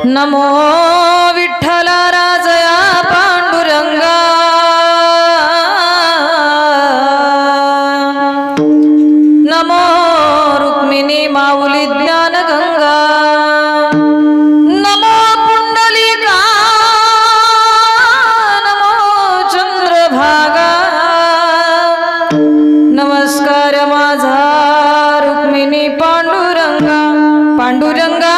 नमो विठ्ठला राजया पांडुरंगा नमो रुक्मिणी माऊली ज्ञान गंगा नमो पुंडलिका नमो चंद्रभागा नमस्कार माझा रुक्मिणी पांडुरंगा पांडुरंगा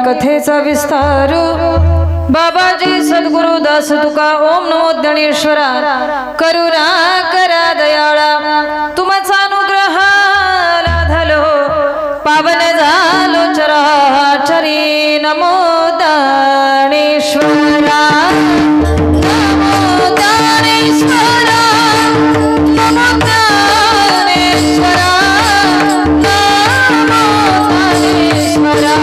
कथेचा विस्तार बाबाजी सद्गुरु दास तुका ओम नमो ज्ञानेश्वरा करुणा करा दयाळा तुमचा अनुग्रह लाधलो पावन झालो चराचरी नमो ज्ञानेश्वरा नमो ज्ञानेश्वरा नमो ज्ञानेश्वरा नमो ज्ञानेश्वरा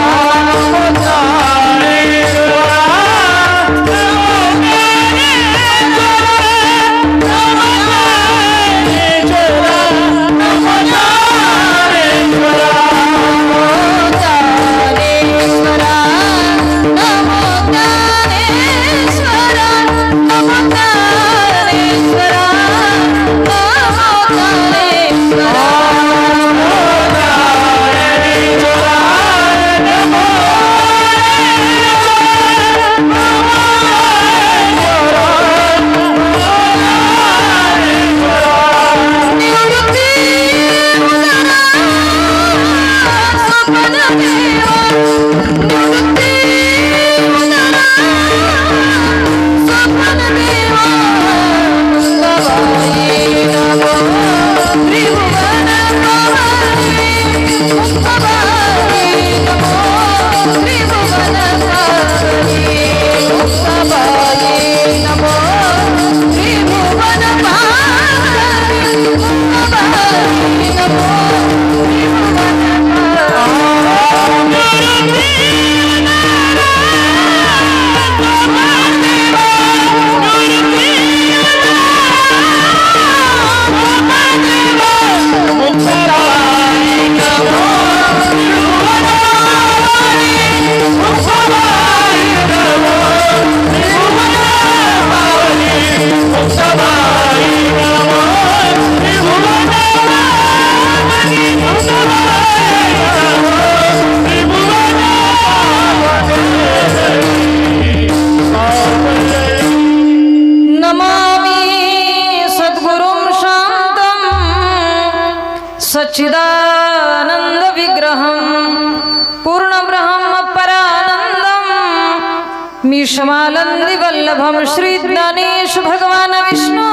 श्रीशमानंदी वल्लभम श्री ज्ञानेश भगवान विष्णु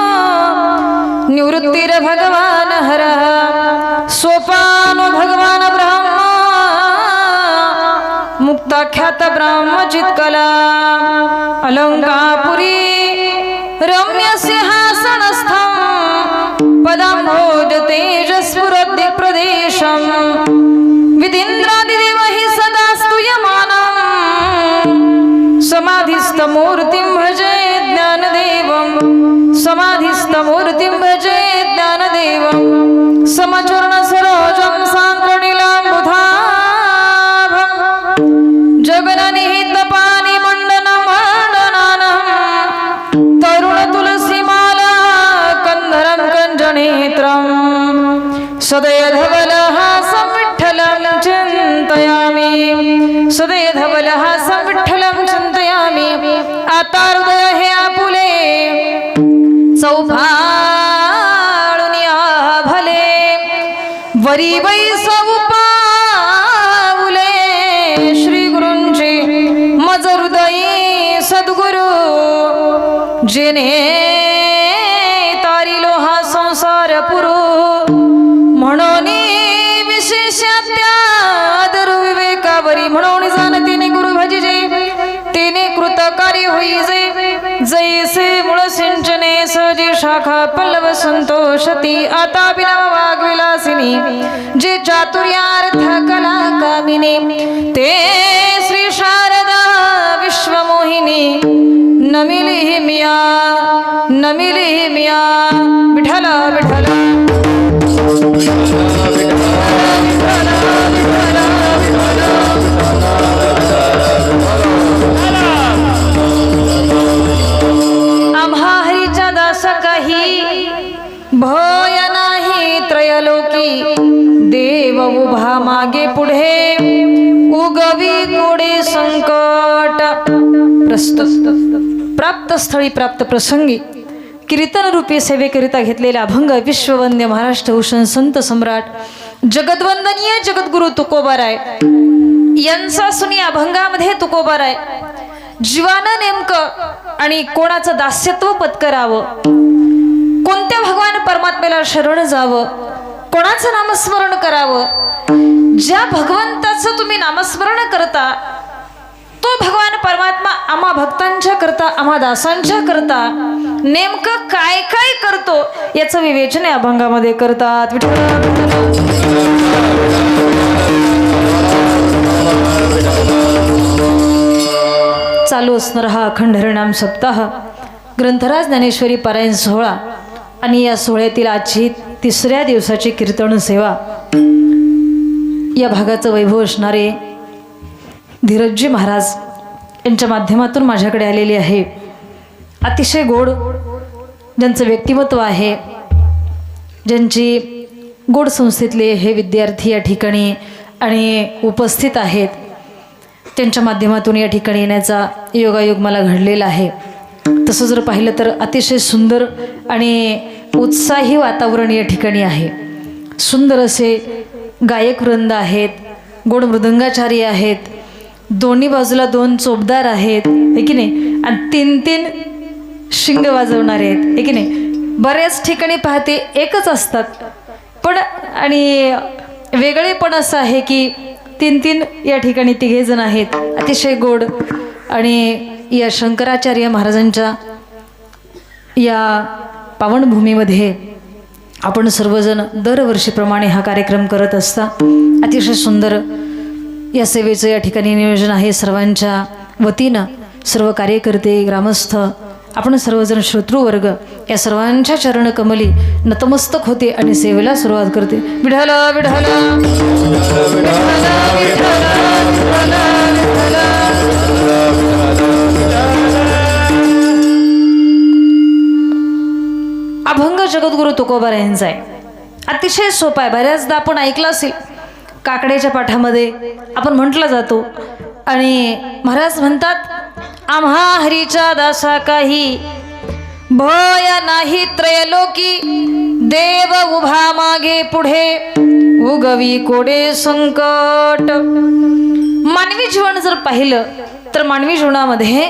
निवृत्तिर भगवान हर सोपानो भगवान ब्रह्मा मुक्ताख्यात ब्रह्मजित कला अलंकापुरी रम्य सिंहासनस्थं पदाम्भोज तेजस्फुरद्दि प्रदेशं विदिन्द्रादिदेवहि सदा स्तूयमानं समाधिस्थमूर्तिं भजे ज्ञानदेवं समाधिस्थमूर्तिं भजे ज्ञानदेवं समचरण सरोजं सान्द्रनीलाम्बुधाभं जगननिहित पानि मण्डनं मण्डनानं तरुण तुलसीमाला कन्धरं कञ्जनेत्रं सदयधवलहासं विठ्ठलं चिन्तयामि सदयधवलहासं विठ्ठलं चिन्तयामि आता हृदय हे आपुले चौफाळूनि भले वरी वैसव पाऊले श्री गुरूंची मज हृदयी सद्गुरु जेने तारिलो हा संसार पुरू म्हणून विशेषात्यादर विवेकावरी म्हणून जाणतीने गुरु भजिजे तेने कृतकारी होई जे जैसे मूळ सिंचने सजी शाखा पल्लव संतोषती आता बिनव वाग्विलासिनी जे चातुर्यार्थ कला कामिनी ते श्री शारदा विश्वमोहिनी नमिली मिया विठ्ठल विठ्ठल आम्हा हरीच्या दास काही भय नाही त्रयलोकी देव उभा मागे पुढे उगवी कोडे संकट प्राप्त स्थळी प्राप्त प्रसंगी कीर्तन रूपी सेवेकरिता घेतलेला अभंग विश्ववंद्य महाराष्ट्र भूषण संत सम्राट जगद्वंदनीय जगद्गुरु तुकोबाराय यांचा सुनी अभंगामध्ये तुकोबाराय जीवानं नेमकं आणि कोणाचं दास्यत्व पत्करावं, कोणत्या भगवान परमात्म्याला शरण जावं, कोणाचं नामस्मरण करावं. ज्या भगवंताचं तुम्ही नामस्मरण करता तो भगवान परमात्मा आम्हा भक्तांच्या करता आम्हा दासांच्या करता नेमकं काय काय करतो याचं विवेचन या अभंगामध्ये करतात. चालू असणारा हा अखंड हरिनाम सप्ताह ग्रंथराज ज्ञानेश्वरी पारायण सोहळा आणि या सोहळ्यातील आजची तिसऱ्या दिवसाची कीर्तन सेवा या भागाचं वैभव असणारे धीरजजी महाराज यांच्या माध्यमातून माझ्याकडे आलेली आहे. अतिशय गोड ज्यांचं व्यक्तिमत्व आहे, ज्यांची गोड संस्थेतले हे विद्यार्थी या ठिकाणी आणि उपस्थित आहेत, त्यांच्या माध्यमातून या ठिकाणी येण्याचा योगायोग मला घडलेला आहे. तसं जर पाहिलं तर अतिशय सुंदर आणि उत्साही वातावरण या ठिकाणी आहे. सुंदर असे गायक वृंद आहेत, गोड मृदंगाचारी आहेत, दोन्ही बाजूला दोन चोपदार आहेत हे की नाही, आणि तीन तीन शिंग वाजवणारे आहेत हे की नाही. बऱ्याच ठिकाणी पाहते एकच असतात, पण आणि वेगळे पण असं आहे की तीन तीन या ठिकाणी तिघे जण आहेत. अतिशय गोड आणि या शंकराचार्य महाराजांच्या या पावनभूमीमध्ये आपण सर्वजण दरवर्षीप्रमाणे हा कार्यक्रम करत असता. अतिशय सुंदर या सेवेचं या ठिकाणी नियोजन आहे. सर्वांच्या वतीनं सर्व कार्यकर्ते, ग्रामस्थ, आपण सर्वजण श्रोतृवर्ग या सर्वांच्या चरणकमली नतमस्तक होते आणि सेवेला सुरुवात करते. विठ्ठल विठ्ठल अभंग जगद्गुरु तुकोबार यांचा आहे. अतिशय सोपा आहे. बऱ्याचदा आपण ऐकलं असेल काकड्याच्या पाठामध्ये आपण म्हटलं जातो आणि महाराज म्हणतात, आम्हा हरीच्या दासा काही भय नाही त्रयलोकी देव उभा मागे पुढे उगवी कोडे संकट. मानवी जीवन जर पाहिलं तर मानवी जीवनामध्ये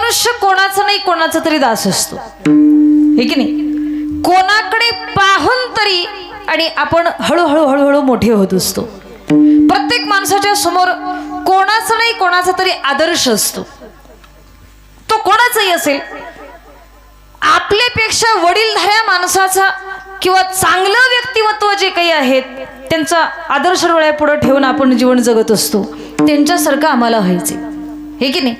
मनुष्य कोणाचा नाही कोणाचा तरी दास असतो, हे की नाही? कोणाकडे पाहून तरी आणि आपण हळूहळू हळूहळू मोठे होत असतो. प्रत्येक माणसाच्या समोर कोणाचा नाही कोणाचा तरी आदर्श असतो, तो कोणाचाही असेल. आपल्यापेक्षा वडीलधाऱ्या माणसाचा किंवा चांगलं व्यक्तिमत्व जे काही आहेत त्यांचा आदर्श डोळ्यापुढे ठेवून आपण जीवन जगत असतो. त्यांच्यासारखं आम्हाला व्हायचे, हे की नाही?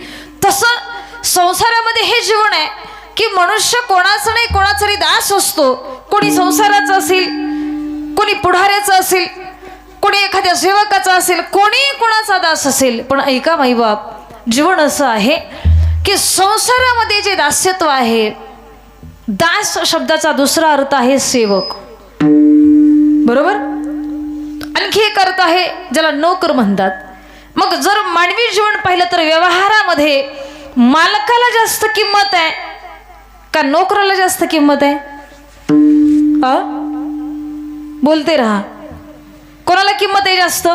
तसं संसारामध्ये हे जीवन आहे की मनुष्य कोणाचा नाही कोणाचा तरी दास असतो. कोणी संसाराचा असेल, कोणी पुढाऱ्याचा असेल, कोणी एखाद्या सेवकाचा असेल, कोणी कोणाचा दास असेल. पण ऐका माईबाप, जीवन असं आहे की संसारामध्ये जे दास्यत्व आहे, दास शब्दाचा दुसरा अर्थ आहे सेवक, बरोबर? आणखी एक अर्थ आहे ज्याला नोकर म्हणतात. मग जर मानवी जीवन पाहिलं तर व्यवहारामध्ये मालकाला जास्त किंमत आहे का नोकराला जास्त किंमत आहे? बोलते राहा, कोणाला किंमत आहे जास्त?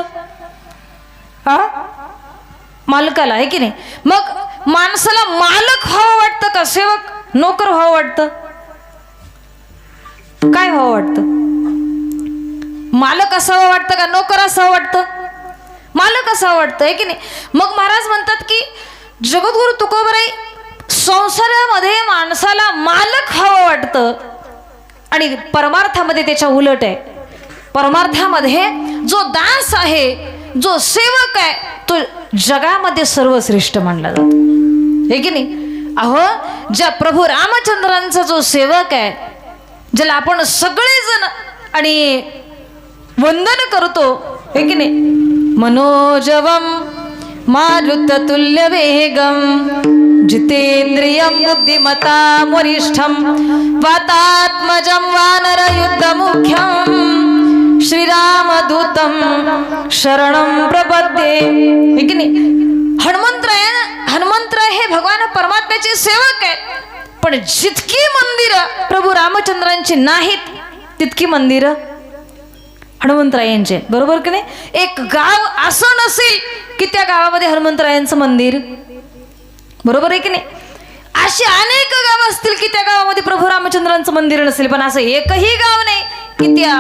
मालकाला, आहे की नाही? मग माणसाला मालक व्हावं वाटतं का सेवक नोकर व्हावं वाटतं? काय व्हावं वाटतं? मालक असावं वाटतं का नोकर असावं वाटतं? मालक असावं वाटतं, आहे की नाही? मग महाराज म्हणतात की जगद्गुरु तुकोबराई संसारामध्ये माणसाला मालक व्हावं वाटतं आणि परमार्थामध्ये त्याच्या उलट आहे. परमार्थामध्ये जो दास आहे, जो सेवक आहे, तो जगामध्ये सर्वश्रेष्ठ मानला जातो, हे की नाही? अहो, ज्या प्रभू रामचंद्रांचा जो सेवक आहे, ज्याला आपण सगळेजण आणि वंदन करतो, हे की नाही? मनोजवम मारुततुल्य वेगम जितेंद्रियं बुद्धिमतां वरिष्ठं वातात्मजं वानरयुद्धमुख्यं श्रीरामदूतं शरणं प्रपद्ये, हे की नाही? हनुमंतराय हे भगवान परमात्म्याचे सेवक आहेत. पण जितकी मंदिरं प्रभू रामचंद्रांची नाहीत तितकी मंदिरं हनुमंतरायांचे, बरोबर की नाही? एक गाव असं नसेल की त्या गावामध्ये हनुमंतरायांचं मंदिर, बरोबर आहे की नाही? अशी अनेक गाव असतील की त्या गावामध्ये प्रभू रामचंद्रांचं मंदिर नसेल, पण असं एकही गाव नाही की त्या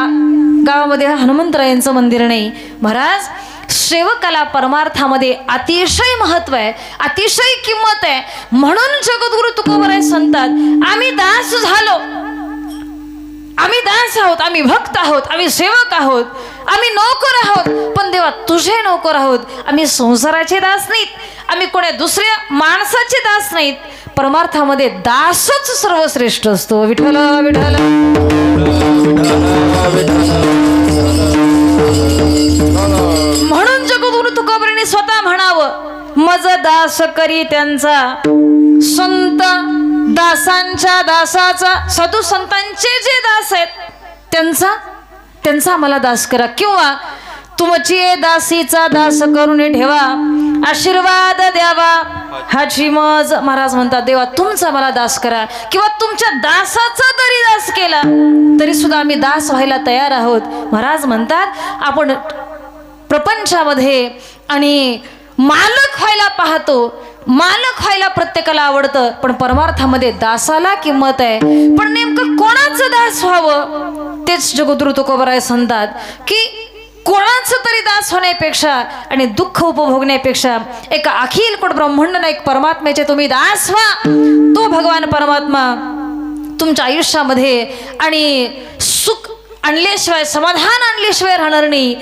गावामध्ये हनुमंतरायांचं मंदिर नाही. महाराज, सेवकाला परमार्थामध्ये अतिशय महत्व आहे, अतिशय किंमत आहे. म्हणून जगद्गुरु तुकोबराय सांगतात, आम्ही दास झालो, आम्ही दास आहोत, आम्ही भक्त आहोत, आम्ही सेवक आहोत, आम्ही नोकर आहोत, पण देवा तुझे नोकर आहोत. आम्ही संसाराचे दास नाहीत, आम्ही कोण्या दुसऱ्या माणसाचे दास नाहीत. परमार्थामध्ये दासच सर्वश्रेष्ठ असतो. विठ्ठल विठ्ठल. म्हणून जगद्गुरु तुकोबरायांनी स्वतः म्हणावं, मज दास करी त्यांचा संत दासांच्या दासाचा. साधू संतांचे जे दास आहेत त्यांचा आम्हाला दास करा, किंवा तुमची दासीचा दास करून ठेवा, आशीर्वाद द्यावा हाची मज. महाराज म्हणतात, देवा तुमचा मला दास करा, किंवा तुमच्या दासाचा तरी दास केला तरी सुद्धा आम्ही दास व्हायला तयार आहोत. महाराज म्हणतात, आपण प्रपंचामध्ये आणि मालक व्हायला पाहतो, मालक व्हायला प्रत्येकाला आवडतं, पण परमार्थामध्ये दासाला किंमत आहे. पण नेमकं कोणाचं दास व्हावं तेच जगद्गुरु तुकोबराय सांगतात की कोणाचं तरी दास होण्यापेक्षा आणि दुःख उपभोगण्यापेक्षा एका अखिल कोट ब्रह्मांड नायक परमात्म्याचे तुम्ही दास व्हा. तो भगवान परमात्मा तुमच्या आयुष्यामध्ये आणि सुख आणल्याशिवाय, समाधान आणल्याशिवाय राहणार नाही.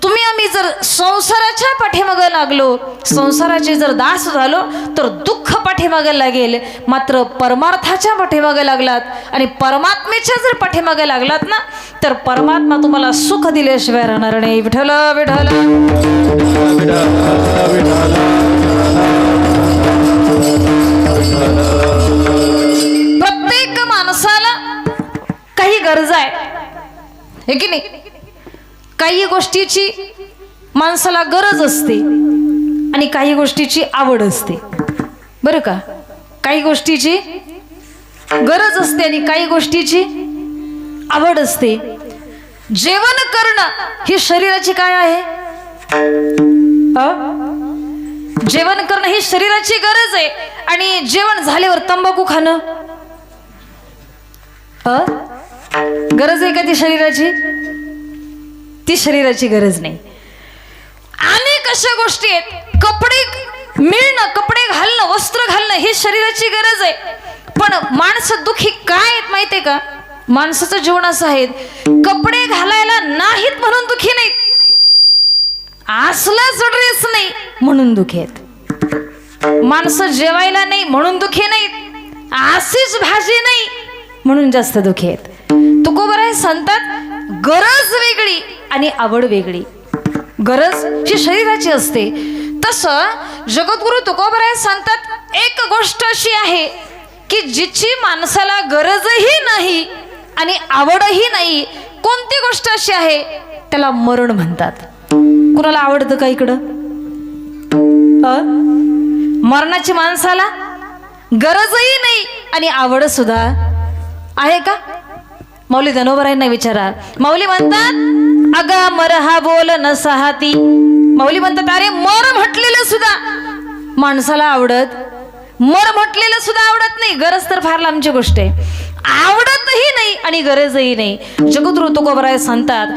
तुम्ही आम्ही जर संसाराच्या पाठीमागे लागलो, संसाराचे जर दास झालो तर दुःख पाठीमागे लागेल. मात्र परमार्थाच्या पाठीमागे लागलात आणि परमात्मेच्या जर पाठीमागे लागलात ना, तर परमात्मा तुम्हाला सुख दिल्याशिवाय राहणार नाही. विठ्ठल विठ्ठल. प्रत्येक माणसाला काही गरजा आहे, हे की नाही? काही गोष्टीची माणसाला गरज असते आणि काही गोष्टीची आवड असते, बरं का? काही गोष्टीची गरज असते आणि काही गोष्टीची आवड असते. जेवण करणं ही शरीराची काय आहे? जेवण करणं ही शरीराची गरज आहे आणि जेवण झाल्यावर तंबाखू खाणं गरज आहे का ती शरीराची? ती शरीराची गरज नाही. अनेक अशा गोष्टी आहेत. कपडे मिळणं, कपडे घालणं, वस्त्र घालणं ही शरीराची गरज आहे. पण माणसं दुखी काय आहेत माहितीये का? माणसाचं जीवन असं आहे, कपडे घालायला नाहीत म्हणून दुखी नाहीत, असलाच ड्रेस नाही म्हणून दुखी आहेत. माणसं जेवायला नाही म्हणून दुखी नाहीत, अशीच भाजी नाही म्हणून जास्त दुखी आहेत. तुकोबराय सांगतात गरज वेगळी आणि आवड वेगळी. गरज जी शरीराची असते, तसं जगद्गुरु तुकोबराय सांगतात एक गोष्ट अशी आहे की जिची माणसाला गरजही नाही आणि आवडही नाही, कोणती गोष्ट अशी आहे त्याला मरण म्हणतात. कुणाला आवडतं का इकडं? मरणाची माणसाला गरजही नाही आणि आवड सुद्धा आहे का? माऊली धनोबरायांना विचारा. माऊली म्हणतात अगा मर हा बोल न सहाती. माऊली म्हणतात अरे मर म्हटलेलं सुद्धा माणसाला आवडत, मर म्हटलेलं सुद्धा आवडत नाही. गरज तर फार लांबची गोष्ट आहे, आवडतही नाही आणि गरजही नाही. जगद्गुरु तुकोबराय सांगतात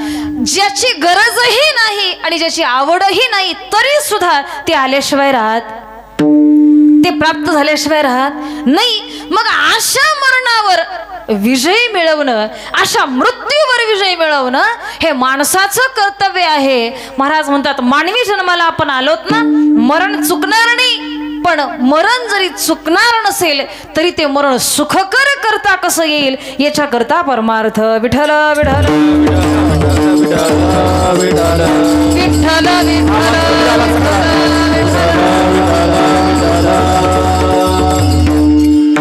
ज्याची गरजही नाही आणि ज्याची आवडही नाही तरी सुद्धा ते आल्याशिवाय राहत, ते प्राप्त झाल्याशिवाय राहत नाही. मग अशा मरणावर विजय मिळवणं, अशा मृत्यूवर विजय मिळवणं हे माणसाचं कर्तव्य आहे. महाराज म्हणतात मानवी जन्माला आपण आलोत ना, मरण चुकणार नाही. पण मरण जरी चुकणार नसेल तरी ते मरण सुखकर करता कसं येईल याच्या करता परमार्थ विठ्ठल विठ्ठल विठ्ठल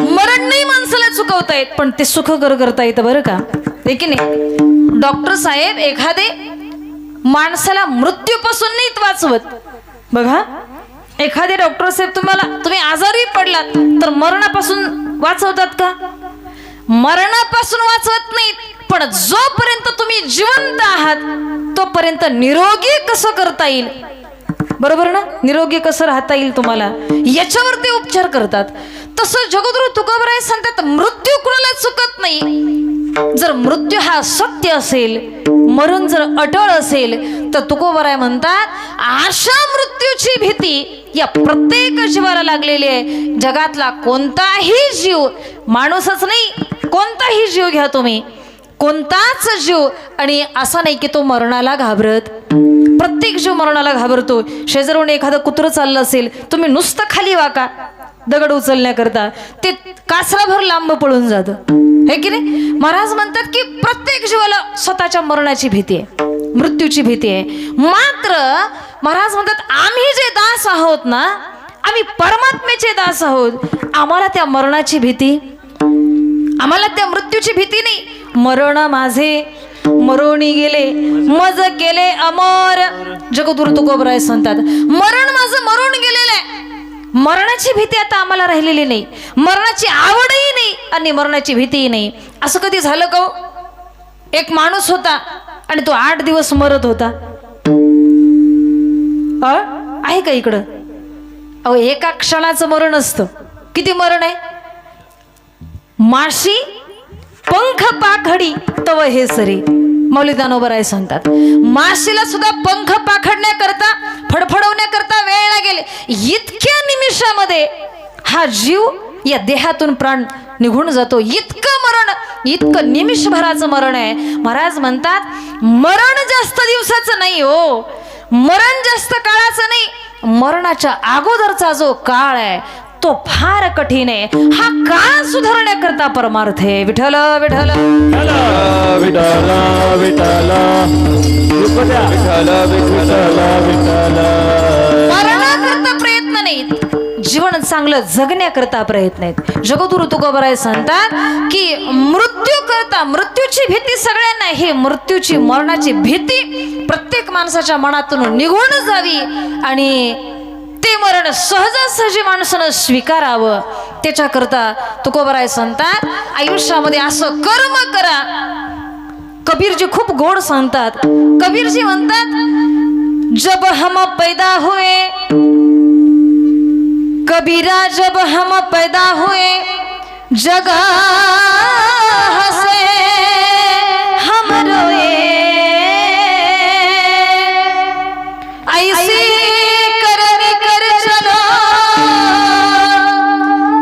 मरण नाही माणसाला चुकवता येत, पण ते सुखकर करता येतं बरं का, हे की नाही? डॉक्टर साहेब एखादे माणसाला मृत्यूपासून नाहीत वाचवत. बघा एखादे डॉक्टर साहेब तुम्ही आजारी पडलात तर मरणापासून वाचवतात का? मरणापासून वाचवत नाहीत, पण जोपर्यंत तुम्ही जिवंत आहात तोपर्यंत निरोगी कसं करता येईल, बरोबर ना? निरोगी कसं राहता येईल तुम्हाला याच्यावर ते उपचार करतात. तसं जगद्गुरु तुकोबराय सांगतात मृत्यू कुणाला चुकत नाही. जर मृत्यू हा सत्य असेल, मरण जर अटळ असेल तर तुकोबराय म्हणतात अशा मृत्यूची भीती या प्रत्येक जीवाला लागलेली आहे. जगातला कोणताही जीव, माणूसच नाही कोणताही जीव घ्या तुम्ही, कोणताच जीव आणि असा नाही की तो मरणाला घाबरत. प्रत्येक जीव मरणाला घाबरतो. शेजारून एखादं कुत्रं चाललं असेल, तुम्ही नुसतं खाली वाका दगड उचलण्याकरता, ते कासराभर लांब पळून जातं, हे की नाही? महाराज म्हणतात की प्रत्येक जीवाला स्वतःच्या मरणाची भीती आहे, मृत्यूची भीती आहे. मात्र महाराज म्हणतात आम्ही जे दास आहोत ना, आम्ही परमात्म्याचे दास आहोत, आम्हाला त्या मरणाची भीती, आम्हाला त्या मृत्यूची भीती नाही. मरण माझे मरोणी गेले मज केले अमर. जगद्गुरु तुकोबराय सांगतात मरण माझं मरून गेलेलं आहे, मरणाची भीती आता आम्हाला राहिलेली नाही, मरणाची आवडही नाही आणि मरणाची भीतीही नाही. असं कधी झालं का? एक माणूस होता आणि तो 8 दिवस मरत होता. आहे का इकडं? अहो एका क्षणाचं मरण असतं. किती मरण आहे? माशी पंख पाखडी तव हे सरी. माऊली दानोबराय सांगतात माशीला सुद्धा पंख पाखडण्याकरता, फडफडवण्याकरता वेळ लागेल. इतक्या निमिषामध्ये हा जीव या देहातून प्राण निघून जातो. इतकं मरण, इतकं निमिषभराचं मरण आहे. महाराज म्हणतात मरण जास्त दिवसाचं नाही हो, मरण जास्त काळाचं नाही, मरणाच्या अगोदरचा जो काळ आहे तो फार कठीण आहे. हा काळ सुधारण्याकरता परमार्थ आहे. विठ्ठल विठ्ठल मरणाकरता प्रयत्न नाहीत, जीवन चांगलं जगण्याकरता प्रयत्न आहेत. जगद्गुरु तुकोबराय सांगतात की मृत्यू करता, मृत्यूची भीती सगळ्यांना, ही मृत्यूची मरणाची भीती प्रत्येक माणसाच्या मनातून निघून जावी आणि ते मरण सहजासहजी माणसानं स्वीकारावं. त्याच्याकरता तुकोबराय सांगतात आयुष्यामध्ये असं कर्म करा. कबीरजी खूप गोड सांगतात. कबीरजी म्हणतात जब हम पैदा हुए कबीरा जब हम पैदा हुए जगा हंसे हम रोए, ऐसी करनी कर चलो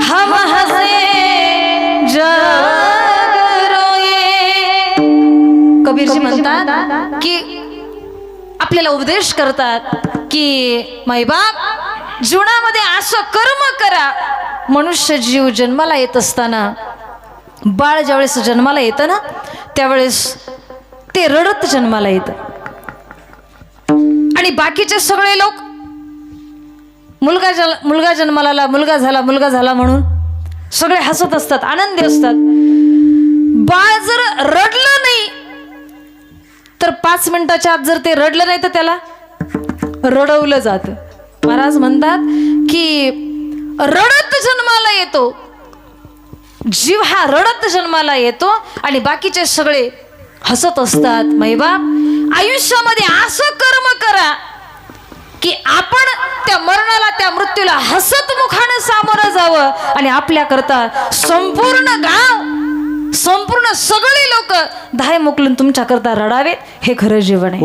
हम हंसे जग रोए। कबीरजी म्हणतात की आपल्याला उपदेश करतात की मायबाप जीवनामध्ये असं कर्म करा। मनुष्य जीव जन्माला येत असताना बाळ ज्यावेळेस जन्माला येतं ना त्यावेळेस ते रडत जन्माला येतं आणि बाकीचे सगळे लोक मुलगा जन्माला आला, मुलगा झाला म्हणून सगळे हसत असतात, आनंदी असतात। बाळ जर रडलं नाही तर 5 मिनिटाच्या आत जर ते रडलं नाही तर त्याला रडवलं जातं। महाराज म्हणतात की रडत जन्माला येतो जीव, हा रडत जन्माला येतो आणि बाकीचे सगळे हसत असतात। मैबाप आयुष्यामध्ये असं कर्म करा की आपण त्या मरणाला, त्या मृत्यूला हसत मुखाने सामोरं जावं आणि आपल्या करता संपूर्ण गाव, संपूर्ण सगळे लोक धाय मोकलून तुमच्या करता रडावेत, हे खरं जीवन आहे।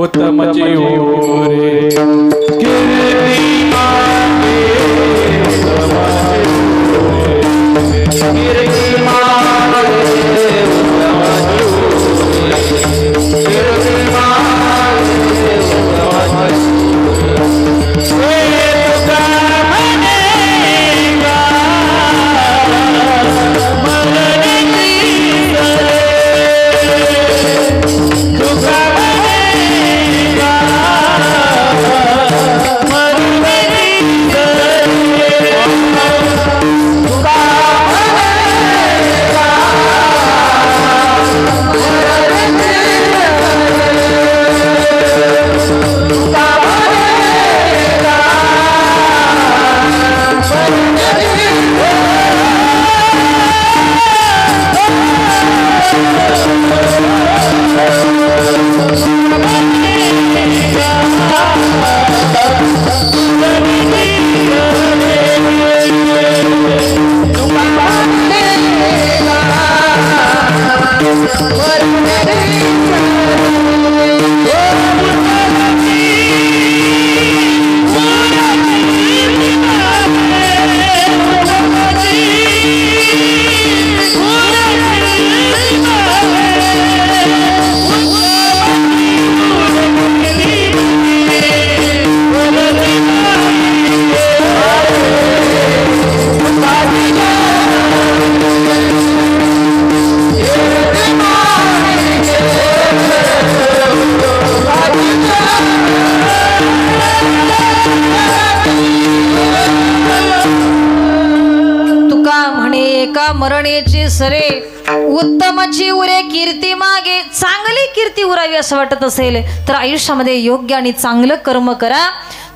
मरणेची सरे उत्तमची उरे कीर्ती मागे, चांगली कीर्ती उरावी असं वाटत असेल तर आयुष्यामध्ये योग्य आणि चांगलं कर्म करा।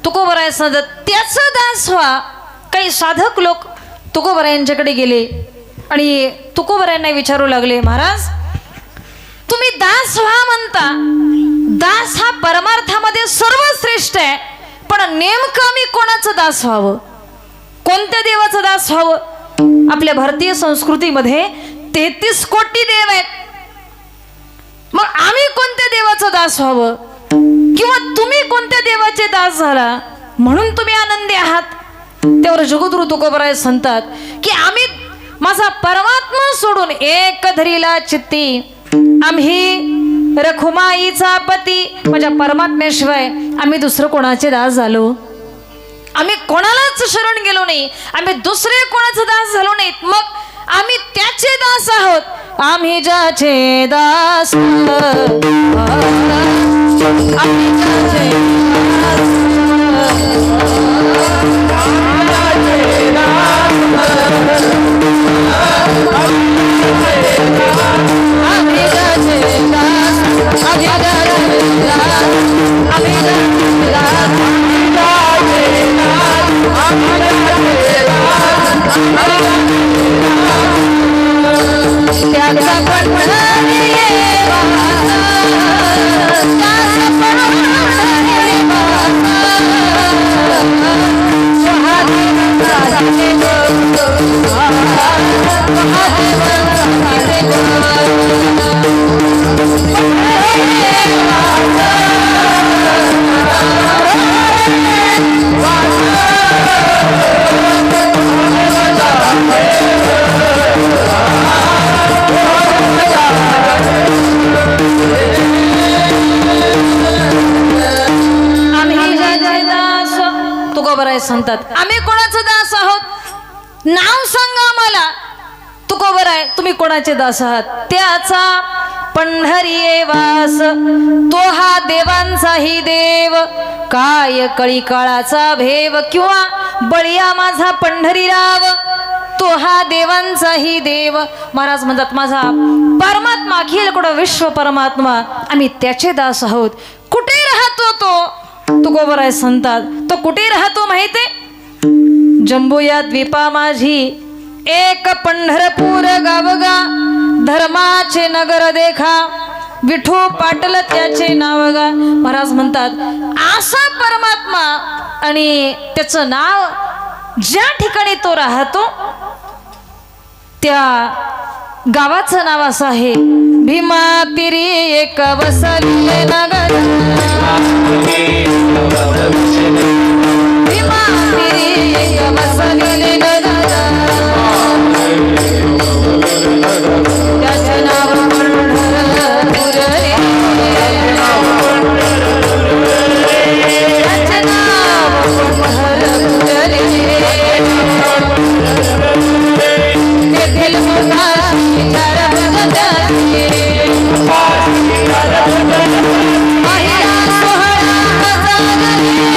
तुकोबराय सांगत त्याचं दास व्हा। काही साधक लोक तुकोबरायांच्याकडे गेले आणि तुकोबरायांना विचारू लागले, महाराज तुम्ही दास व्हा म्हणता, दास हा परमार्थामध्ये सर्वश्रेष्ठ आहे, पण नेमकं मी कोणाचं दास व्हावं, कोणत्या देवाचं दास व्हावं? आपल्या भारतीय संस्कृतीमध्ये 33 कोटी देव आहेत, मग आम्ही कोणत्या देवाचं दास व्हावं किंवा तुम्ही कोणत्या देवाचे दास झाला म्हणून तुम्ही आनंदी आहात? त्यावर जगद्गुरु तुकोबराय सांगतात की आम्ही माझा परमात्मा सोडून एक धरीला चित्ती, आम्ही रखुमाईचा पती, माझ्या परमात्म्याशिवाय आम्ही दुसरं कोणाचे दास झालो? आम्ही कोणालाच शरण गेलो नाही, आम्ही दुसरे कोणाचे दास झालो नाहीत, मग आम्ही त्याचे दास आहोत। आम्ही ज्याचे दास, आम्ही ज्याचे त्याचा सांगतात आम्ही कोणाचे दास आहोत, नाव सांगा मला. तुकोबर आहे, तुम्ही कोणाचे दास आहात? त्याचा पंढरी वास, तो हा देवांचाही देव, काय कळी काळाचा भेव, किंवा बळिया माझा पंढरीराव, तो हा देवांचाही देव. महाराज म्हणतात माझा परमात्मा, अखिल कुठं विश्व परमात्मा, आम्ही त्याचे दास आहोत. कुठे राहतो तो? तुकोबर आहे सांगतात तो कुठे राहतो माहिती? जम्बू या द्वीपा माझी एक पंढरपूर गावगा, धर्माचे नगर देखा, विठू पाटल त्याचे नाव गा. महाराज म्हणतात असा परमात्मा आणि त्याचं नाव ज्या ठिकाणी तो राहतो त्या गावाचं नाव असं आहे भीमातिरी एक वसले नगर. भीमातिरी एक वसले नगर, त्याचे नाव पंढरपूर रे, त्याचे नाव पंढरपूर रे. तेथील मुखाशी चार भगतांचे, महिला सोहळा हजार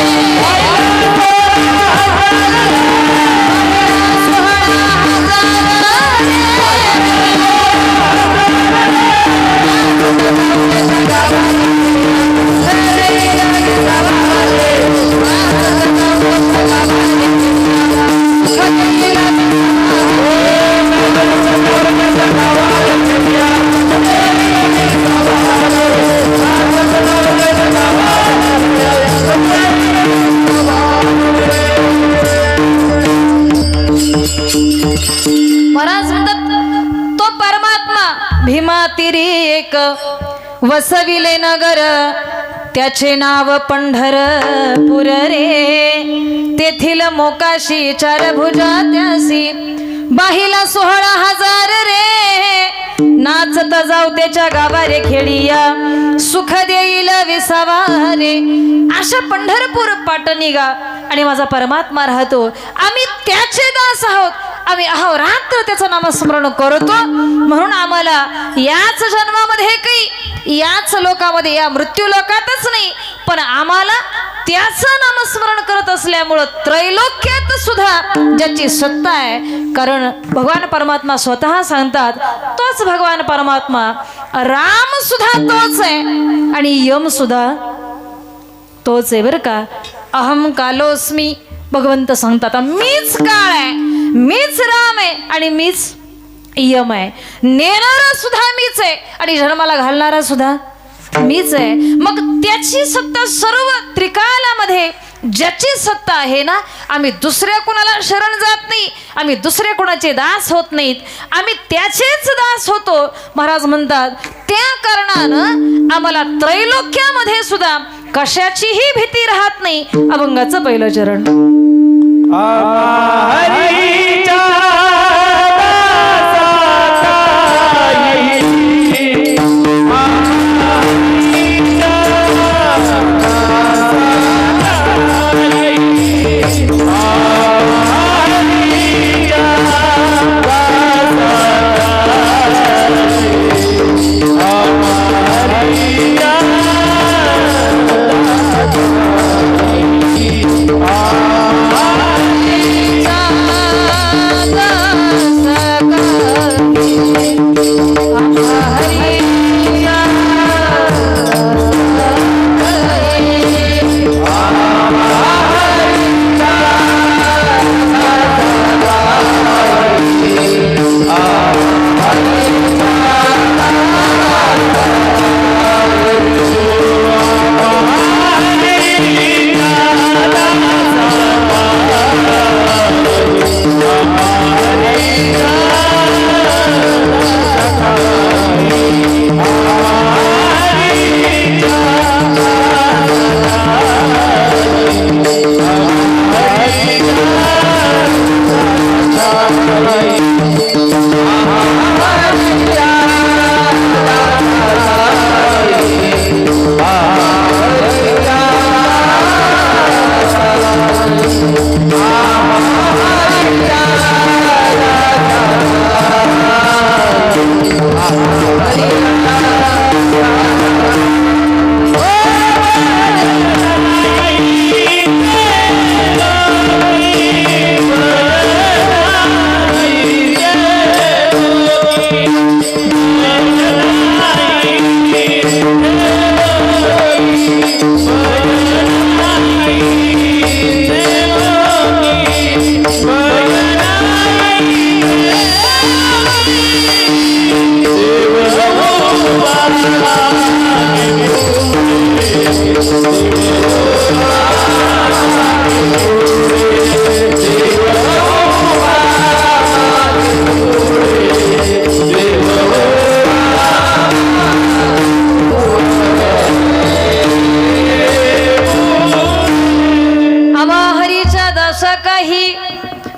महाराज म्हणतात तो परमात्मा भीमातिरी एक वसविले नगर, त्याचे नाव पंढरपूर रे. तेथील मोकाशी चार भुजा त्यासी, बाहिला 16,000 रे. नाचत जाऊ त्याच्या गावा रे खेडिया, सुख देईल विसावा रे. अशा पंढरपूर पाटणीगा आणि माझा परमात्मा राहतो. आम्ही त्याचे दास आहोत. आम्ही अहोरात्र त्याचं नामस्मरण करतो. म्हणून आम्हाला याच जन्मामध्ये काही, याच लोकामध्ये, या मृत्यू लोकातच नाही, पण आम्हाला त्याचं नामस्मरण करत असल्यामुळं त्रैलोक्यात सुद्धा ज्याची सत्ता आहे. कारण भगवान परमात्मा स्वतः सांगतात तोच भगवान परमात्मा, राम सुद्धा तोच आहे आणि यम सुद्धा तोच आहे बरं का. अहम कालोस्मी भगवंत सांगतात मीच काळ आहे, मीच राम आहे आणि मीच यम आहे. नेणारा सुद्धा मीच आहे आणि जन्माला घालणारा सुद्धा मीच आहे. मग त्याची सत्ता सर्व त्रिकालामध्ये ज्याची सत्ता आहे ना, आम्ही दुसऱ्या कोणाला शरण जात नाही, आम्ही दुसऱ्या कोणाचे दास होत नाहीत, आम्ही त्याचेच दास होतो. महाराज म्हणतात त्या कारणानं आम्हाला त्रैलोक्यामध्ये सुद्धा कशाचीही भीती राहत नाही. अभंगाचं पहिलं चरण.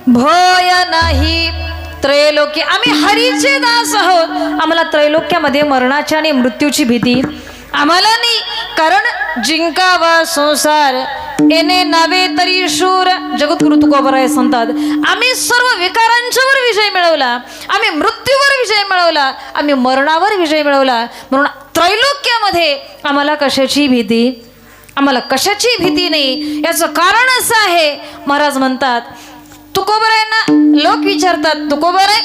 भय नाही त्रैलोक्य, आम्ही हरीचे दास आहोत. आम्हाला त्रैलोक्यामध्ये मरणाची आणि मृत्यूची भीती आम्हाला नाही. कारण जिंकावा संसार येणे नव्हे तरी शूर. जगद्गुरु तुकोबराय सांगतात, आम्ही सर्व विकारांच्यावर विजय मिळवला, आम्ही मृत्यूवर विजय मिळवला, आम्ही मरणावर विजय मिळवला. म्हणून त्रैलोक्यामध्ये आम्हाला कशाची भीती, आम्हाला कशाची भीती नाही. याचं कारण असं आहे, महाराज म्हणतात तुकोबरायांना लोक विचारतात, तुकोबराय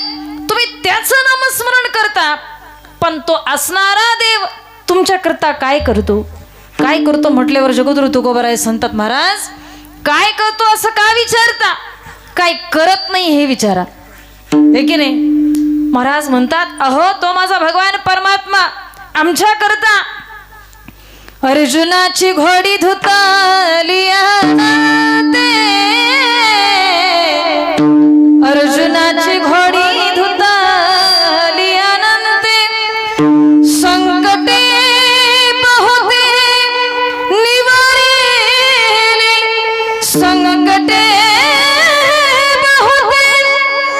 तुम्ही त्याचं नामस्मरण करता, पण तो असणारा देव तुमच्याकरता काय करतो, काय करतो म्हटल्यावर जगद्गुरु तुकोबराय सांगतात, महाराज काय करतो असं का विचारता, काय करत नाही हे विचारा. हे की नाही. महाराज म्हणतात, अहो तो माझा भगवान परमात्मा आमच्याकरता अर्जुनाची घोडी धुताली ते, अर्जुनाची घोडी धुताली अनंते, संकटे बहुते निवारिले, संकटे बहुते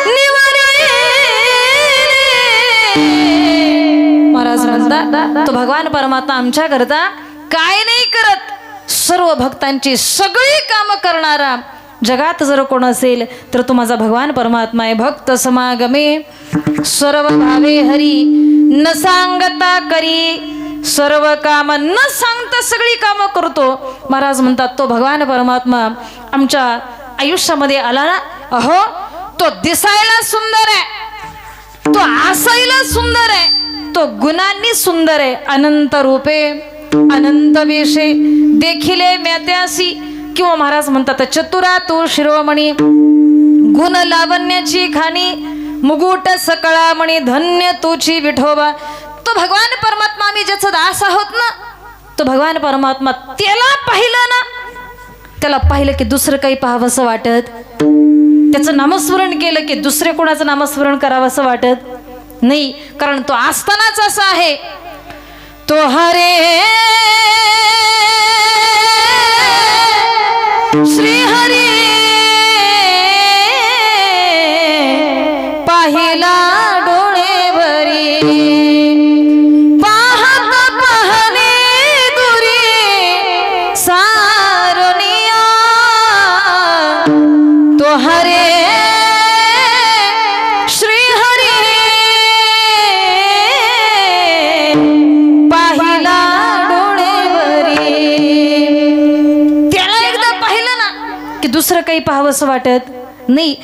निवारिले. महाराज म्हणतात तो भगवान परमात्मा आमच्या करता काय नाही करत, सर्व भक्तांची सगळी कामं करणारा जगात जर कोण असेल तर तो माझा भगवान परमात्मा आहे. भक्त समागमे सर्व भावे हरी, न सांगता करी सर्व काम, न सांगता सगळी कामं करतो. महाराज म्हणतात तो भगवान परमात्मा आमच्या आयुष्यामध्ये आला ना, अहो तो दिसायला सुंदर आहे, तो आसायला सुंदर आहे, तो गुणांनी सुंदर आहे. अनंत रूपे अनंत वेशे देखिले म्यात्यासी, किंवा महाराज म्हणतात चतुरा तो शिरोमणी, गुण लावण्याची खाणी, मुकुट सकळामणी, धन्य तुची विठोबा. तो भगवान परमात्मा आम्ही ज्याचा दास आहोत ना, तो भगवान परमात्मा त्याला पाहिलं ना, त्याला पाहिलं की दुसरं काही पाहावंसं वाटत, त्याचं नामस्मरण केलं की दुसरे कोणाचं नामस्मरण करावंसं वाटत नाही. कारण तो असतानाच असा आहे, तो हरे श्री हरी पाहिला डोळे भरी, पाहत पाहणे दुरी सारनिया, तो हरे श्री हरी पाहिला डोळे भरी. त्याला एकदा पाहिलं ना की दुसरं काही पाहावंसं वाटत नाही.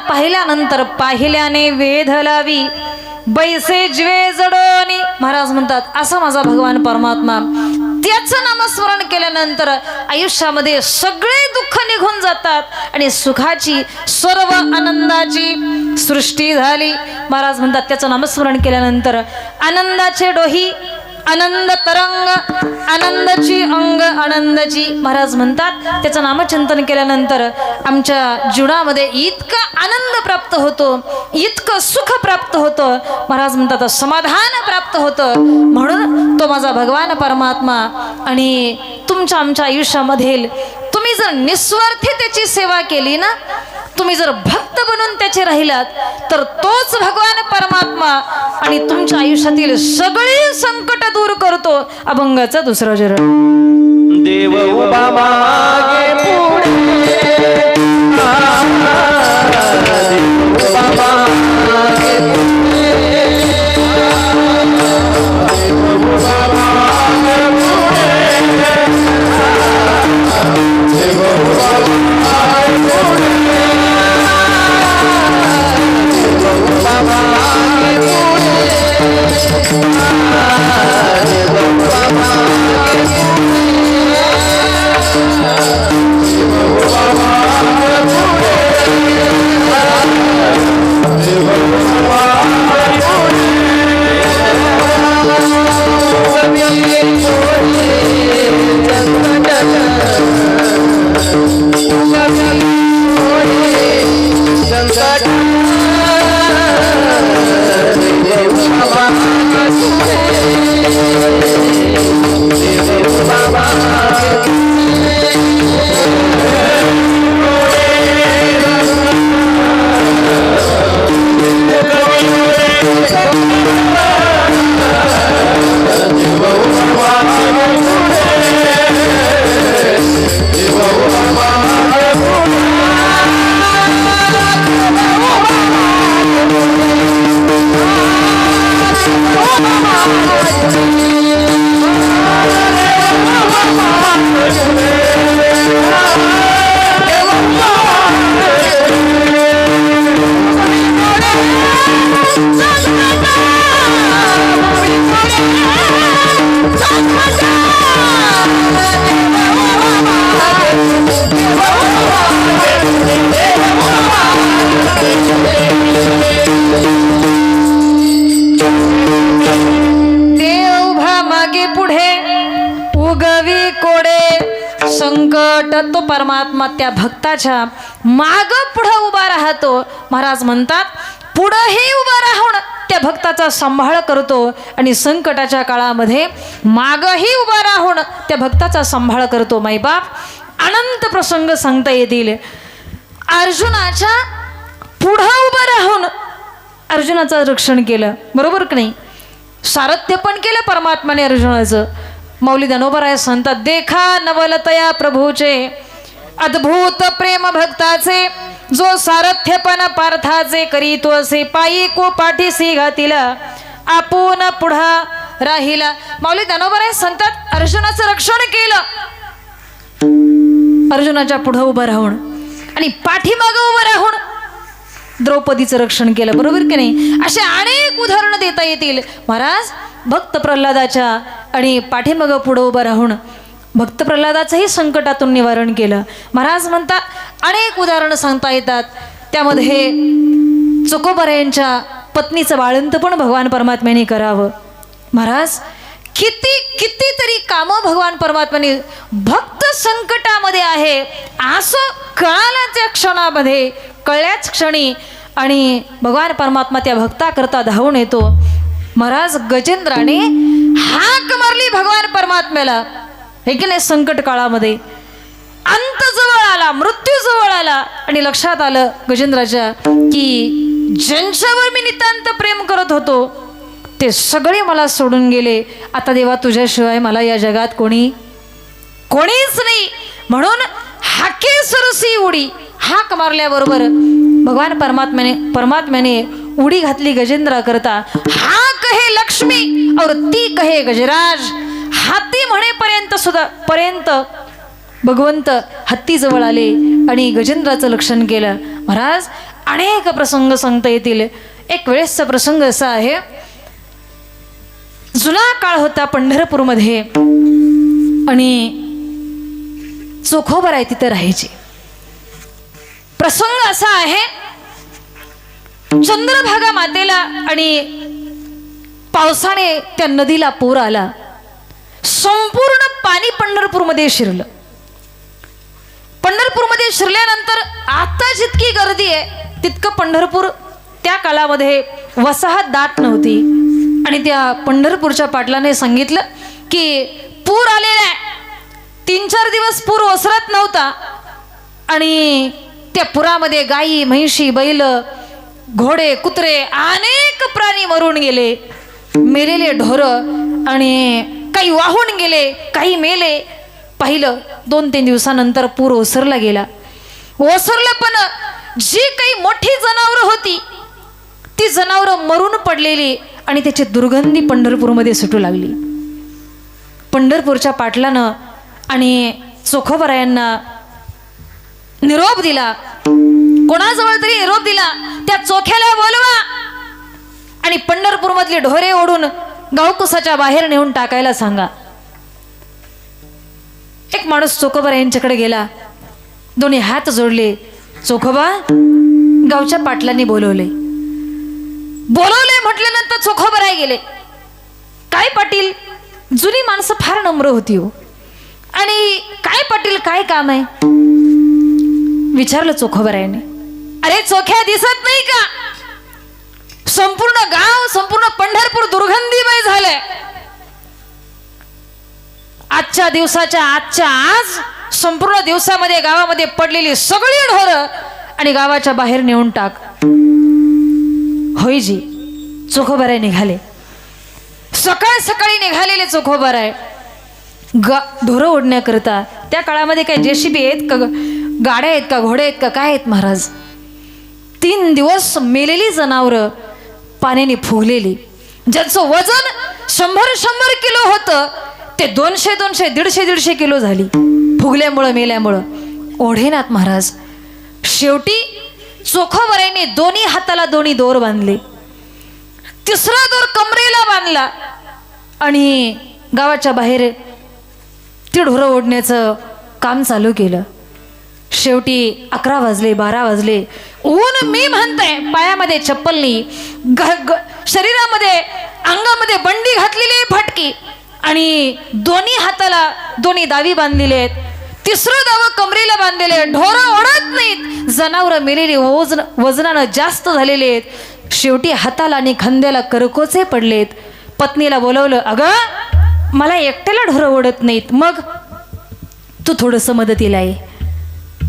पाहिल्यानंतर पाहिल्याने वेध लावी, बैसे जिवे जडोनी. महाराज म्हणतात असा माझा भगवान परमात्मा, त्याचं नामस्मरण केल्यानंतर आयुष्यामध्ये सगळे दुःख निघून जातात आणि सुखाची सर्व आनंदाची सृष्टी झाली। महाराज म्हणतात त्याचं नामस्मरण केल्यानंतर आनंदाचे डोही, आनंद तरंग, आनंदाची अंग आनंदाची। महाराज म्हणतात त्याचं नामचिंतन केल्यानंतर आमच्या जीवनामध्ये इतका आनंद प्राप्त होतो, इतकं सुख प्राप्त होतं। महाराज म्हणतात समाधान प्राप्त होतं। म्हणून तो माझा भगवान परमात्मा आणि तुमच्या आमच्या आयुष्यामधील तुम्ही जर निस्वार्थी त्याची सेवा केली ना, तुम्ही जर भक्त बनून त्याचे राहिलात तर तोच भगवान परमात्मा आणि तुमच्या आयुष्यातील सगळी संकट दूर करतो। अभंगाचा दुसरा चरण। देव उभा मागे पुढे, संकट तो परमात्मा त्या भक्ताच्या माग पुढे उभा राहतो। महाराज म्हणतात पुढेही उभा राहून त्या भक्ताचा सांभाळ करतो आणि संकटाच्या काळामध्ये मागही उभा राहून त्या भक्ताचा सांभाळ करतो। माईबाप अनंत प्रसंग सांगता येतील। अर्जुनाच्या पुढे उभा राहून अर्जुनाचं रक्षण केलं, बरोबर की नाही? सारथ्य पण केलं परमात्माने अर्जुनाचं। मौली दानोबराय सांगतात देखा नवलतया प्रभूचे अद्भुत प्रेम भक्ताचे, जो सारथ्यपण पार्थाचे करीतो असे पायी को पाठीसी घातिला आपण पुढा राहिला। मौली दानोबराय सांगतात अर्जुनाचं रक्षण केलं अर्जुनाच्या पुढे उभं राहून आणि पाठीमागं उभं राहून द्रौपदीचं रक्षण केलं, बरोबर की नाही? असे अनेक उदाहरणं देता येतील। महाराज भक्त प्रल्हादाच्या आणि पाठीमागं पुढं उभं राहून भक्त प्रल्हादाचंही संकटातून निवारण केलं। महाराज म्हणतात अनेक उदाहरणं सांगता येतात। त्यामध्ये चकोबऱ्यांच्या पत्नीचं बाळंत पण भगवान परमात्म्याने करावं। महाराज कितीतरी कामं भगवान परमात्म्याने भक्त संकटामध्ये आहे असं कळालं त्या क्षणामध्ये, कळल्याच क्षणी आणि भगवान परमात्मा त्या भक्ताकरता धावून येतो। महाराज गजेंद्राने हाक मारली भगवान परमात्म्याला, हे की नाही? संकट काळामध्ये अंत जवळ आला, मृत्यू जवळ आला आणि लक्षात आलं गजेंद्राच्या की ज्यांच्यावर मी नितांत प्रेम करत होतो ते सगळे मला सोडून गेले। आता देवा तुझ्याशिवाय मला या जगात कोणीच नाही। म्हणून हाके सरसी उडी, हाक मारल्याबरोबर भगवान परमात्म्याने उडी घातली गजेंद्रा करता। हा कहे लक्ष्मी और ती कहे गजराज, हाती म्हणेपर्यंत भगवंत हत्ती जवळ आले आणि गजेंद्राचं रक्षण केलं। महाराज अनेक प्रसंग सांगता येतील। एक वेळेसचा प्रसंग असा आहे, जुना काळ होता पंढरपूरमध्ये आणि चोखोबाराय तिथे राहायचे. प्रसंग असा आहे, चंद्रभागा मातेला आणि पावसाने त्या नदीला पूर आला. संपूर्ण पाणी पंढरपूरमध्ये शिरलं. पंढरपूरमध्ये शिरल्यानंतर आता जितकी गर्दी आहे तितकं पंढरपूर त्या काळामध्ये वसाहत दाट नव्हती. आणि त्या पंढरपूरच्या पाटलाने सांगितलं की पूर आलेला आहे. 3-4 दिवस पूर ओसरत नव्हता आणि त्या पुरामध्ये गायी, म्हैशी, बैल, घोडे, कुत्रे अनेक प्राणी मरून गेले. मेलेले ढोरं आणि काही वाहून गेले, काही मेले. पाहिलं 2-3 दिवसानंतर पूर ओसरला गेला. ओसरलं पण जी काही मोठी जनावरं होती ती जनावरं मरून पडलेली आणि त्याची दुर्गंधी पंढरपूरमध्ये सुटू लागली. पंढरपूरच्या पाटलानं आणि चोखोबारायांना निरोप दिला. कोणाजवळ तरी निरोप दिला, त्या चोख्याला बोलवा आणि पंढरपूरमधली ढोरे ओढून गावकुसाच्या बाहेर नेऊन टाकायला सांगा. एक माणूस चोखोबारायांच्याकडे गेला, दोन्ही हात जोडले. चोखोबा, गावच्या पाटलांनी बोलवले म्हटल्यानंतर चोखोबाराय गेले. काय पाटील, जुनी माणसं फार नम्र होती हो. आणि काय पाटील, काय काम आहे विचारलं चोखोबारायाने. अरे चोख्या, दिसत नाही का संपूर्ण गाव, संपूर्ण पंढरपूर दुर्गंधीमय झालंय. आजच्या दिवसाच्या आजच्या आज संपूर्ण दिवसामध्ये गावामध्ये पडलेली सगळी ढोरं आणि गावाच्या बाहेर नेऊन टाक. होय जी. चोखोबाराय निघाले. सकाळ सकाळी निघालेले चोखोबाराय ढोरं ओढण्याकरता. त्या काळामध्ये काय जेसीबी आहेत का, गाड्या आहेत का, घोडे आहेत का, काय आहेत महाराज. 3 दिवस मेलेली जनावरं पाण्याने फुगलेली, ज्यांचं वजन 100 किलो होतं ते 200, 150 किलो झाली फुगल्यामुळं, मेल्यामुळं. ओढेनाथ महाराज. शेवटी चोखोबारायांनी दोन्ही हाताला दोन्ही दोर बांधले. 3रा दोर कमरेला बांधला आणि गावाच्या बाहेर ती ढोरं ओढण्याचं काम चालू केलं. शेवटी 11 वाजले, 12 वाजले. ऊन मी म्हणताय, पायामध्ये चप्पल नाही, शरीरामध्ये अंगामध्ये बंडी घातलेली फटकी आणि दोन्ही हाताला दोन्ही दावी बांधलेले आहेत. 3रं दावं कमरेला बांधलेले. ढोरं ओढत नाहीत, जनावरं मेलेली, वजनानं जास्त झालेले आहेत. शेवटी हाताला आणि खांद्याला करकोचे पडलेत. पत्नीला बोलवलं, अगं मला एकट्याला ढोरं ओढत नाहीत, मग तू थोडंसं मदतीला आहे.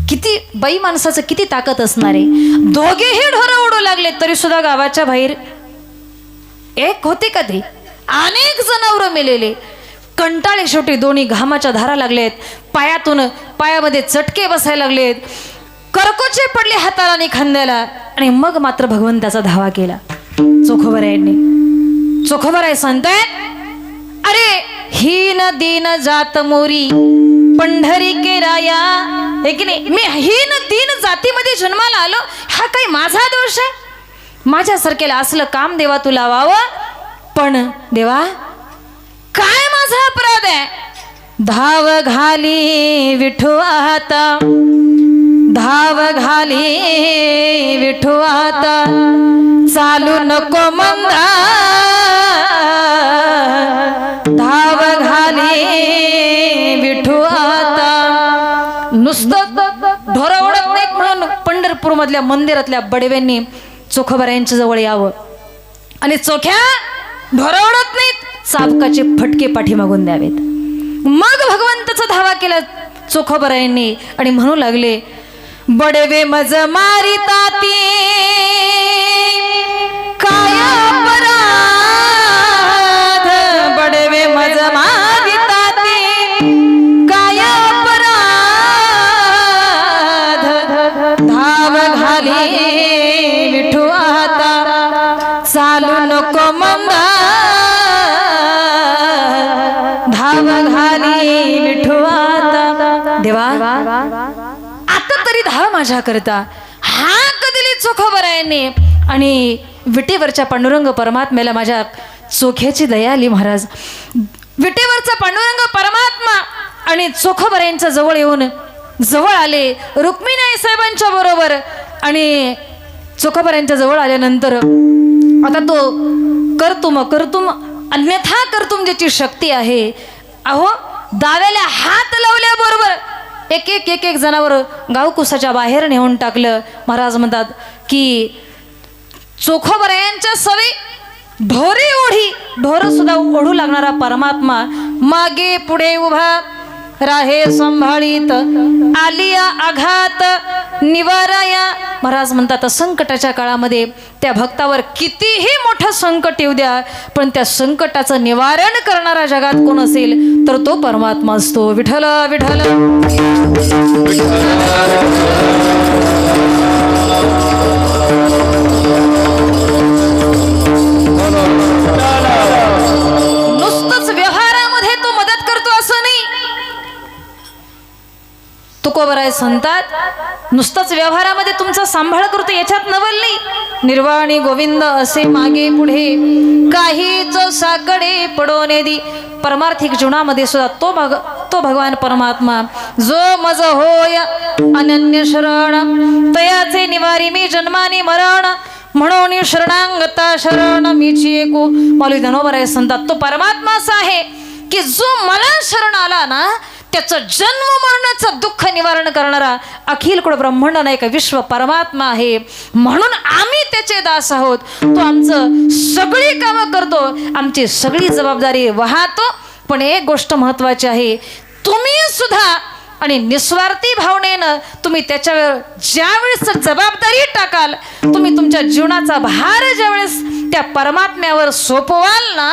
किती बाई माणसाचं किती ताकद असणार आहे. दोघेही ढोरं ओढू लागले तरी सुद्धा गावाच्या बाहेर एक होते का ते, अनेक जनावरं मेलेले. कंटाळे शेवटी दोन्ही घामाच्या धारा लागलेत, पायामध्ये चटके बसायला लागलेत, करकोचे पडले हाताला आणि खांद्याला. आणि मग मात्र भगवंताचा धावा केला चोखोबारायांनी. चोखोबाराय सांगताय, अरे हीन दीन जात मोरी पंढरी के राया. हे की नाही, मी हीन दीन जातीमध्ये जन्माला आलो, हा काही माझा दोष आहे? माझ्यासारख्याला असलं काम देवा तू लावावं, पण देवा काय माझा अपराध आहे? धाव घाली विठू आता, धाव घाली विठू आता, चालू नको मंदा, धाव घाली विठू आता. नुसतं ढोरं ओढत नाहीत म्हणून पंढरपूर मधल्या मंदिरातल्या बडव्यांनी चोखोबारायांच्या जवळ यावं आणि चोख्या, ढोरं ओढत नाहीत, चाबकाचे फटके पाठीमागून द्यावेत. मग भगवंताचा धावा केला चोखोबारायांनी आणि म्हणू लागले, बडवे मज मारिताती काय अपराध, बडवे मज मारिताती काय अपराध, धाव घाली विठू आता, चालू नको मंदा, धाव घाली विठू आता. देवा आता तरी धाव माझ्या करता. हा कधीली चोखोबारायांनी आणि विटेवरच्या पांडुरंग परमात्म्याला माझ्या चोख्याची दया आली महाराज. विटेवरचा पांडुरंग परमात्मा आणि चोखोबऱ्यांच्या जवळ येऊन जवळ आले रुक्मिणी साहेबांच्या बरोबर. आणि चोखोबऱ्यांच्या जवळ आल्यानंतर आता तो कर्तुम अन्यथा कर्तुम ज्याची शक्ती आहे, अहो दाव्याला हात लावल्याबरोबर एक जनावर गावकुसाच्या बाहेर नेऊन टाकलं. महाराज म्हणतात की चोखोबऱ्यांच्या सवी ढोर सुद्धा ओढू लागणारा परमात्मा मागे पुढे उभा राहे संभाळीत आलिया आघात निवाराया. महाराज म्हणतात संकटाच्या काळामध्ये त्या भक्तावर कितीही मोठं संकट येऊ द्या, पण त्या संकटाचं निवारण करणारा जगात कोण असेल तर तो परमात्मा असतो. विठ्ठल विठ्ठल. नुसतंच व्यवहारामध्ये तो मदत करतो असं नाही. तुकोबराय सांगतात नुसतंच व्यवहारामध्ये तुमचा सांभाळ करतो याच्यात नवल नाही. निर्वाणी गोविंद असे मागे पुढे काहीच साकडे पडोने दी. परमार्थिक जीवनामध्ये सुद्धा तो भगवान परमात्मा जो मज होय अनन्य शरण तयाचे निवारी मी जन्मानी मरण म्हणून शरणांगता शरण मीची एकू. माऊली धनोबराय सांगतात तो परमात्मा असा आहे की जो मला शरण आला ना त्याचं जन्म मरणाचं दुःख निवारण करणारा अखिल कुळ ब्रह्मांड नायक विश्व परमात्मा आहे. म्हणून आम्ही त्याचे दास आहोत. तो आमचं सगळी कामं करतो, आमची सगळी जबाबदारी वाहतो. पण एक गोष्ट महत्वाची आहे, तुम्ही सुद्धा आणि निस्वार्थी भावनेनं तुम्ही त्याच्यावर ज्यावेळेस जबाबदारी टाकाल, तुम्ही तुमच्या जीवनाचा भार ज्यावेळेस त्या परमात्म्यावर सोपवाल ना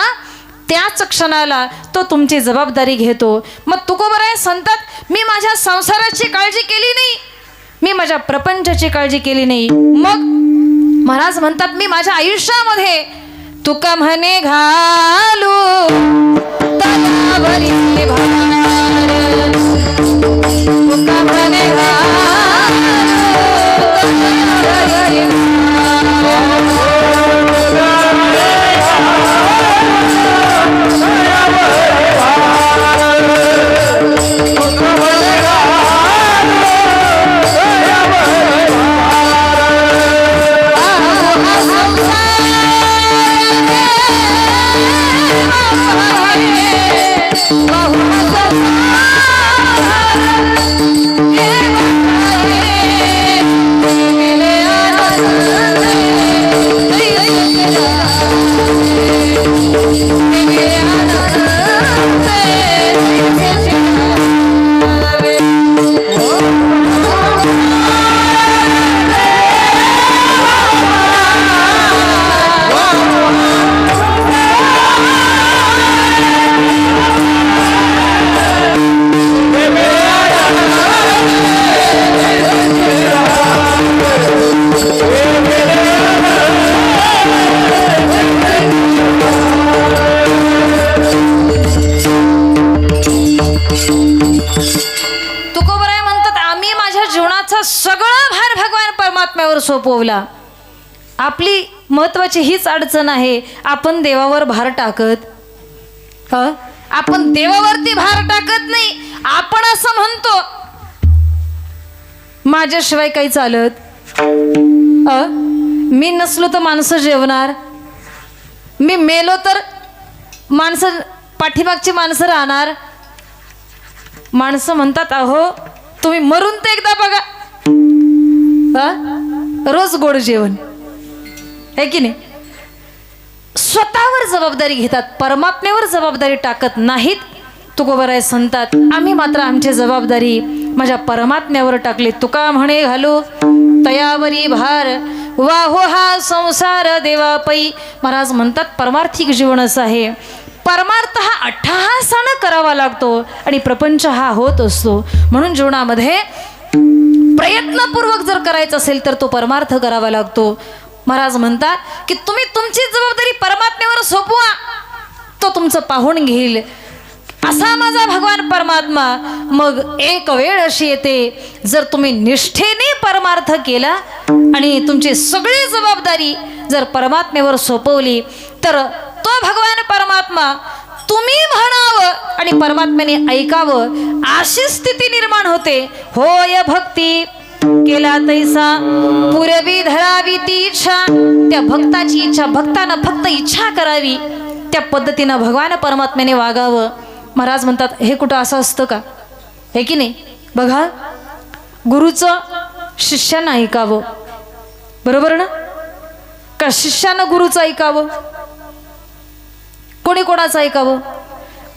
त्याच क्षणाला तो तुमची जबाबदारी घेतो. मग तुकोबराय सांगतात मी माझ्या संसाराची काळजी केली नाही, मी माझ्या प्रपंचाची काळजी केली नाही. मग महाराज म्हणतात मी माझ्या आयुष्यामध्ये तुका म्हणे घालू तलावरी भार, तुका म्हणे घालू तलावरी भार. सोपवला. आपली महत्वाची हीच अडचण आहे, आपण देवावर भार टाकत आपण देवावरती भार टाकत नाही. आपण असं म्हणतो माझ्याशिवाय काही चालत, मी नसलो तर माणसं जेवणार, मी मेलो तर माणसं पाठीमागची माणसं राहणार. माणसं म्हणतात अहो तुम्ही मरून तर एकदा बघा, रोज गोड जेवण आहे की नाही. स्वतःवर जबाबदारी घेतात, परमात्म्यावर जबाबदारी टाकत नाहीत. तुकोबराय सांगतात आम्ही मात्र आमची जबाबदारी माझ्या परमात्म्यावर टाकली. तुका म्हणे घालू तयावरी भार वाहो हा संसार देवापै. महाराज म्हणतात परमार्थिक जीवन असं आहे, परमार्थ हा अट्टहासानं करावा लागतो आणि प्रपंच हा होत असतो. म्हणून जीवनामध्ये प्रयत्नपूर्वक जर करायचं असेल तर तो परमार्थ करावा लागतो. महाराज म्हणतात की तुम्ही तुमची जबाबदारी परमात्म्यावर सोपवा, तो तुमचं पाहून घेईल असा माझा भगवान परमात्मा. मग एक वेळ अशी येते जर तुम्ही निष्ठेने परमार्थ केला आणि तुमची सगळी जबाबदारी जर परमात्म्यावर सोपवली तर तो भगवान परमात्मा तुम्ही म्हणावं आणि परमात्म्याने ऐकावं अशी स्थिती निर्माण होते. होय भक्ती केला तैसा पुरवी धरावी ती इच्छा. त्या भक्ताची इच्छा, भक्तानं फक्त इच्छा करावी, त्या पद्धतीनं भगवान परमात्म्याने वागावं. महाराज म्हणतात हे कुठं असं असतं का? हे की नाही? बघा, गुरुचं शिष्यानं ऐकावं, बरोबर ना? का शिष्यानं गुरुचं ऐकावं? कोणी कोणाचं ऐकावं?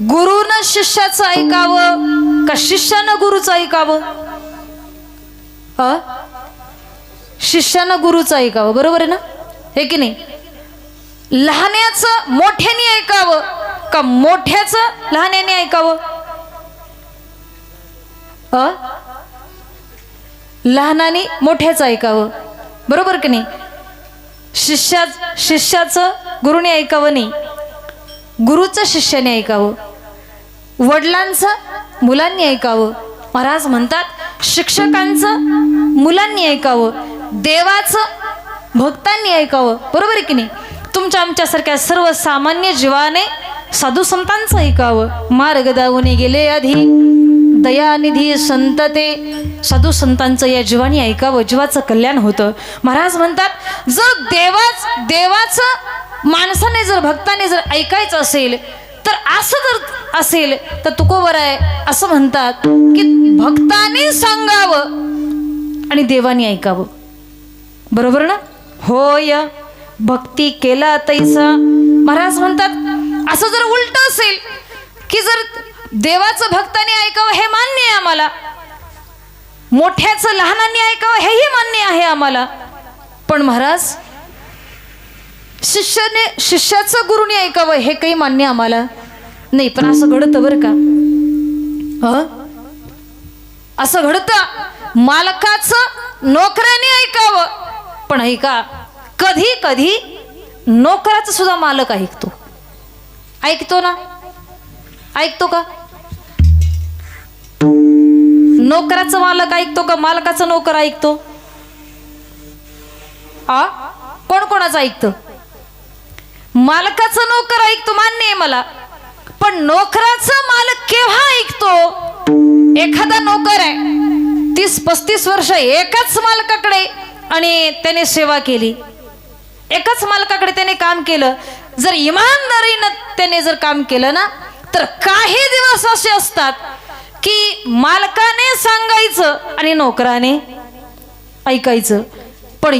गुरुनं शिष्याचं ऐकावं का शिष्यानं गुरुचं ऐकावं? शिष्यानं गुरुचं ऐकावं, बरोबर आहे ना? हे की नाही? लहान्याचं मोठ्याने ऐकावं का मोठ्याचं लहान्याने ऐकावं? लहानाने मोठ्याचं ऐकावं, बरोबर की नाही? शिष्याचं गुरुने ऐकावं नाही, गुरुचं शिष्याने ऐकावं. वडिलांचं मुलांनी ऐकावं. महाराज म्हणतात शिक्षकांचं मुलांनी ऐकावं, देवाचं भक्तांनी ऐकावं, बरोबर आहे की नाही? तुमच्या आमच्यासारख्या सर्वसामान्य जीवाने साधू संतांचं ऐकावं. मार्ग दावून गेले आधी दयानिधी संत ते साधू संतांचं या जीवानी ऐकावं, जीवाचं कल्याण होतं. महाराज म्हणतात जर देवाचं माणसाने जर भक्ताने जर ऐकायचं असेल तर असं जर असेल तर तुकोबर आहे. असं म्हणतात की भक्ताने सांगावं आणि देवाने ऐकावं, बरोबर ना? होय भक्ती केला तैसा. महाराज म्हणतात असं जर उलट असेल की जर देवाचं भक्ताने ऐकावं हे मान्य आहे आम्हाला, मोठ्याचं लहानांनी ऐकावं हेही मान्य आहे आम्हाला, पण महाराज शिष्याचं गुरुने ऐकावं हे काही मान्य आम्हाला नाही. पण असं घडतं बरं का? असं घडतं मालकाचं नोकराने ऐकावं, पण ऐका कधी कधी नोकराचं सुद्धा मालक ऐकतो ना? ऐकतो का? नोकराचं मालक ऐकतो का मालकाचं नोकर ऐकतो? कोण कोणाचं ऐकतं? मालकाचं नोकर ऐकतो, मान्य आहे मला, पण नोकराचं मालक केव्हा ऐकतो? एखादा नोकर आहे 30-35 वर्ष एकाच मालकाकडे आणि त्याने सेवा केली, एकाच मालकाकडे त्याने काम केलं. जर इमानदारीनं त्याने जर काम केलं ना तर काही दिवस असे असतात की मालकाने सांगायचं आणि नोकराने ऐकायचं. पण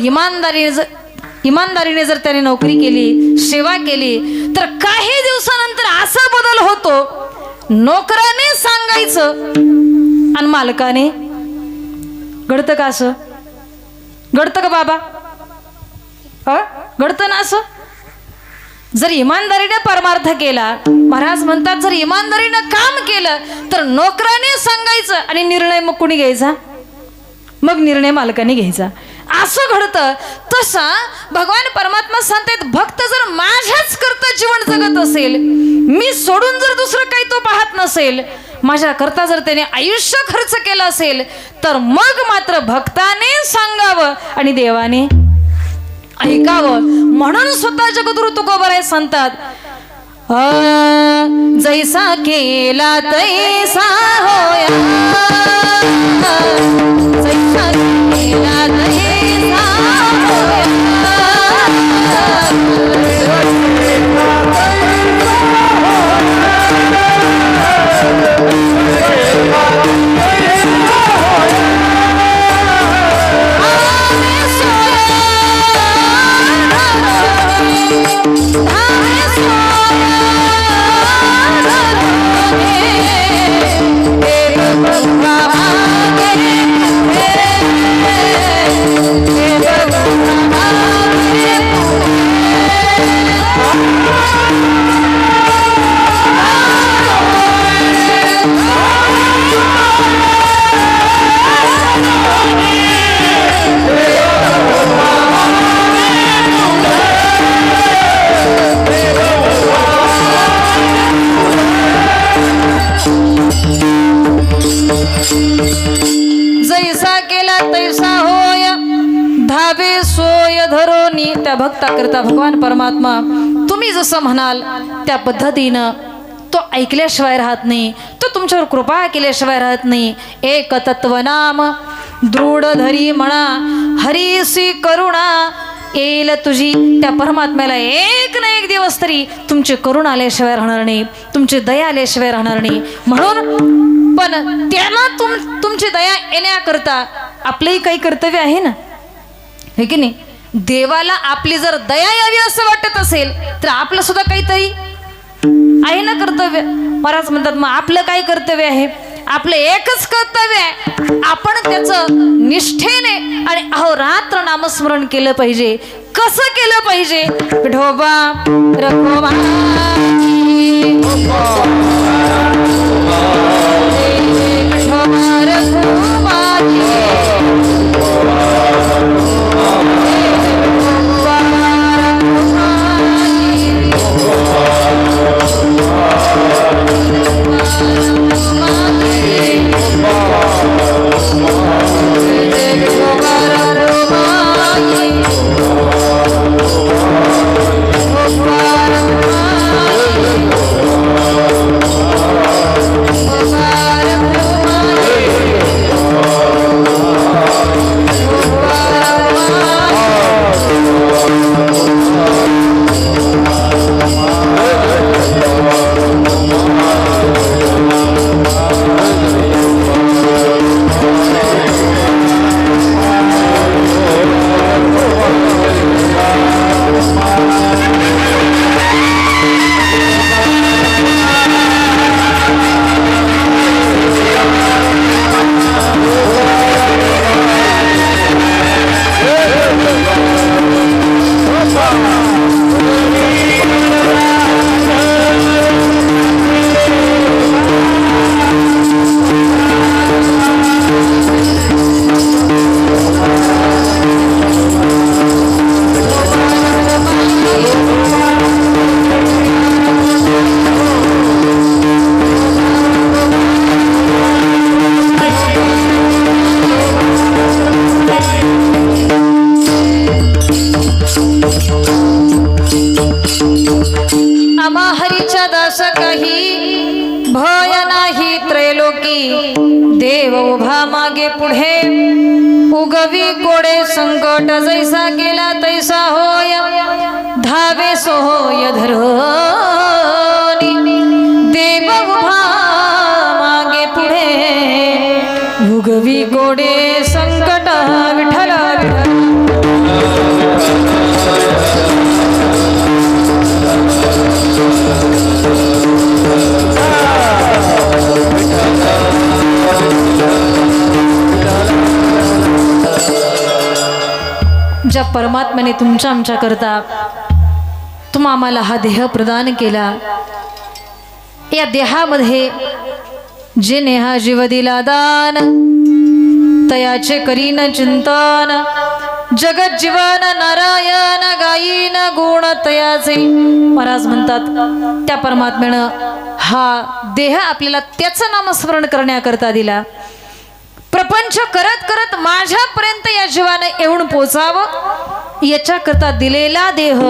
इमानदारीने जर त्याने नोकरी केली, सेवा केली तर काही दिवसानंतर असा बदल होतो, नोकराने सांगायचं आणि मालकाने. घडतं का असं? घडतं का बाबा? घडतं ना असं? जर इमानदारीने परमार्थ केला, महाराज म्हणतात जर इमानदारीनं काम केलं तर नोकराने सांगायचं आणि निर्णय मग कोणी घ्यायचा? मग निर्णय मालकाने घ्यायचा. असं घडतं. तसा भगवान परमात्मा सांगतात भक्त जर माझ्याच करता जीवन जगत असेल, मी सोडून जर दुसरं काही तो पाहत नसेल, माझ्या करता जर त्याने आयुष्य खर्च केलं असेल तर मग मात्र भक्ताने सांगावं आणि देवाने ऐकावं. म्हणून स्वतः जगद्गुरु तुकोबराय सांगतात जैसा केला तैसा होया, जैसा केला तैसा होया. जैसा केला तैसा होय, धाबे सोय धरोनी त्या भक्ताकरता भगवान परमात्मा तुम्ही जसं म्हणाल त्या पद्धतीनं तो ऐकल्याशिवाय राहत नाही, तो तुमच्यावर कृपा केल्याशिवाय राहत नाही. एक तत्वनाम दृढ धरी म्हणा, हरीसी करुणा येईल तुझी. त्या परमात्म्याला एक ना एक दिवस तरी तुमची करुणा आल्याशिवाय राहणार नाही, तुमची दया आल्याशिवाय राहणार नाही. म्हणून पण त्याला तुमची दया येण्याकरता आपलंही काही कर्तव्य आहे ना, हे की नाही. देवाला आपली जर दया यावी असं वाटत असेल तर आपलं सुद्धा काहीतरी आहे ना कर्तव्य. महाराज म्हणतात मग आपलं काय कर्तव्य आहे? आपलं एकच कर्तव्य आहे, आपण त्याचं निष्ठेने आणि अहोरात्र नामस्मरण केलं पाहिजे. कसं केलं पाहिजे? विठोबा रखोबा देव उभा मागे पुढे उगवी कोडे संकट जैसा गेला तैसा होय धावे सोय धरोनी. देव उभा मागे पुढे उगवी कोडे संकट विठ्ठल ज्या परमात्म्याने तुमच्या आमच्या करता तुम्हा आम्हाला हा देह प्रदान केला, या देहामध्ये जे नेहा जीव दिला दान तयाचे करीन चिंतन. जगत जीवन नारायण गायीन गुण तयाचे. महाराज म्हणतात त्या परमात्म्यानं हा देह आपल्याला त्याचं नामस्मरण करण्याकरता दिला. प्रपंच करत करत माझ्यापर्यंत या जीवाने येऊन पोचावं याच्याकरता दिलेला देह,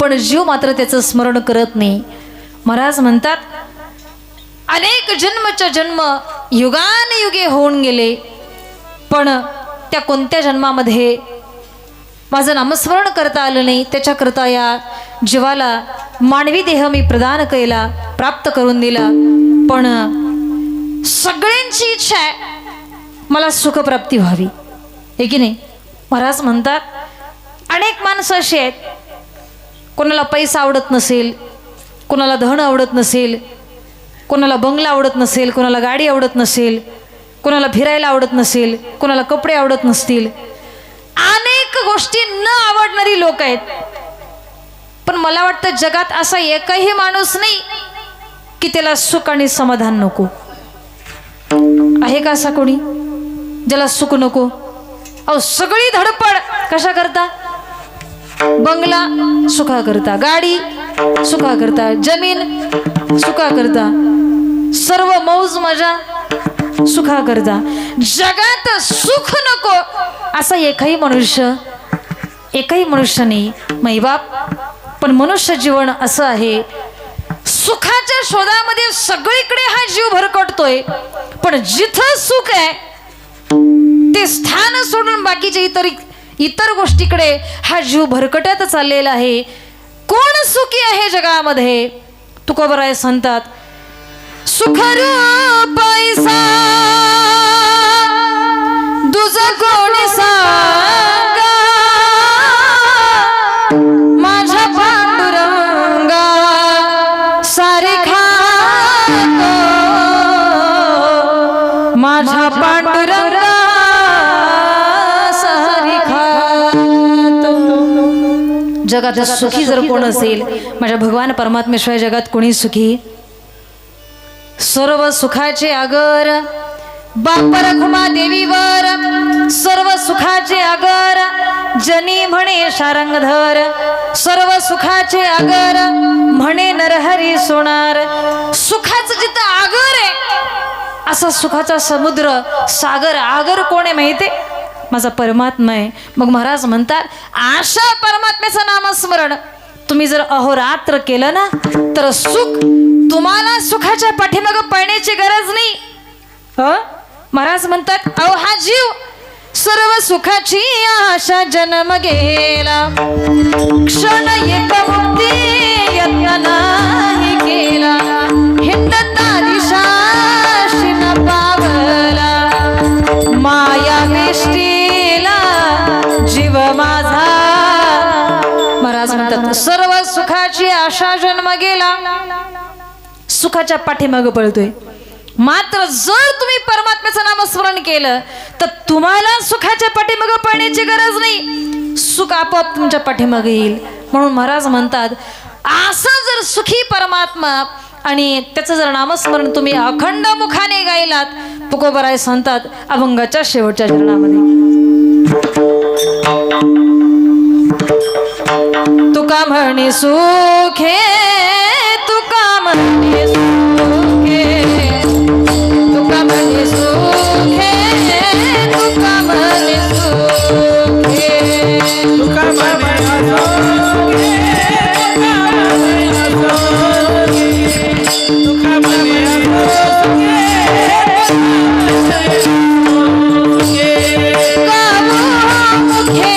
पण जीव मात्र त्याचं स्मरण करत नाही. महाराज म्हणतात अनेक जन्मच्या जन्म युगानयुगे होऊन गेले, पण त्या कोणत्या जन्मामध्ये माझं नामस्मरण करता आलं नाही. त्याच्याकरता या जीवाला मानवी देह मी प्रदान केला, प्राप्त करून दिला. पण सगळ्यांची इच्छा आहे मला सुखप्राप्ती व्हावी, हे की नाही. महाराज म्हणतात अनेक माणसं अशी आहेत, कोणाला पैसा आवडत नसेल, कोणाला धन आवडत नसेल, कोणाला बंगला आवडत नसेल, कोणाला गाडी आवडत नसेल, कोणाला फिरायला आवडत नसेल, कोणाला कपडे आवडत नसतील, अनेक गोष्टी न आवडणारी लोक आहेत. पण मला वाटतं जगात असा एकही माणूस नाही की त्याला सुख आणि समाधान नको. आहे का असा कोणी ज्याला सुख नको? अहो सगळी धडपड कशा करता? बंगला सुखा करता, गाडी सुखा करता, जमीन सुखा करता, सर्व मौज मजा सुखा करता. जगात सुख नको असा एकही मनुष्य एकही मनुष्याने मैबाप, पण मनुष्य जीवन असं आहे, सुखाच्या शोधामध्ये सगळीकडे हा जीव भरकटतोय, पण जिथं सुख आहे ते स्थान सोडून बाकीच्या इतर गोष्टीकडे हा जीव भरकटत चाललेला आहे. कोण सुखी आहे जगामध्ये? तुकोबराय सांगतात, सुखरूप ऐसा दुज कोणी सांगा, माझ्या पांडुरंगा सारिखा तो, माझ्या पांडुरंगा सारिखा तो. जगात सुखी जर कोण असेल, माझ्या भगवान परमात्मेशिवाय जगात कोणी सुखी? सर्व सुखाचे आगर बाप रखुमा देवीवर, सर्व सुखाचे आगर जनी म्हणे शारंगधर, सर्व सुखाचे आगर म्हणे नरहरी सोनार. सुखाचं जिथं आगर आहे असा सुखाचा समुद्र सागर आगर कोण आहे माहिती? माझा परमात्मा आहे. मग महाराज म्हणतात, आशा परमात्म्याचं नामस्मरण तुम्ही जर अहोरात्र केलं ना, तर सुख तुम्हाला सुखाच्या पाठीमागे पळण्याची गरज नाही. महाराज म्हणतात, अहो हा जीव सर्व सुखाची आशा जन्म गेला, क्षण एक मुक्ती यत्न नाही केला, हिंडता दिशाशी न पावला, माया वेष्टीला जीव माझा. महाराज म्हणतात, सर्व सुखाची आशा जन्म गेला, सुखाच्या पाठीमागे पळतोय. मात्र जर तुम्ही परमात्म्याचं नामस्मरण केलं तर तुम्हाला सुखाच्या पाठीमागे पळण्याची गरज नाही, सुख आपोआप तुमच्या पाठीमागे येईल. म्हणून महाराज म्हणतात, असं जर सुखी परमात्मा आणि त्याचं जर नामस्मरण तुम्ही अखंड मुखाने गायलात, तुकोबराय सांगतात अभंगाच्या शेवटच्या चरणामध्ये, तुका म्हणे सुखे, तुका म्हणे सुखे, तुका म्हणे सुखे, तुका म्हणे सुखे, तुका म्हणे तुका म्हणे मुखे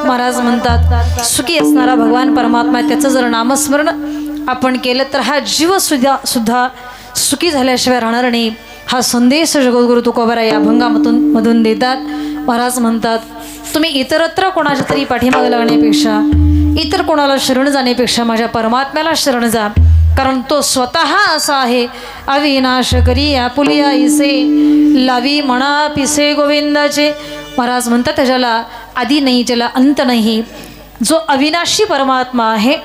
महाराज म्हणतात सुखी असणारा भगवान परमात्मा त्याचं जर नामस्मरण आपण केलं तर हा जीव सुद्धा सुखी झाल्याशिवाय राहणार नाही. हा संदेश जगद्गुरु तुकोबाराय या अभंगामधून देतात. महाराज म्हणतात तुम्ही इतरत्र कोणाच्या तरी पाठीमागे लागण्यापेक्षा इतर कोणाला शरण जाण्यापेक्षा माझ्या परमात्म्याला शरण जा, कारण तो स्वतः असा आहे अविनाश करी आपुलिया इसे लावी म्हणा पिसे गोविंदाचे. महाराज म्हणतात त्याच्याला आदी नाही, ज्याला अंत नाही, जो अविनाशी परमात्मा आहे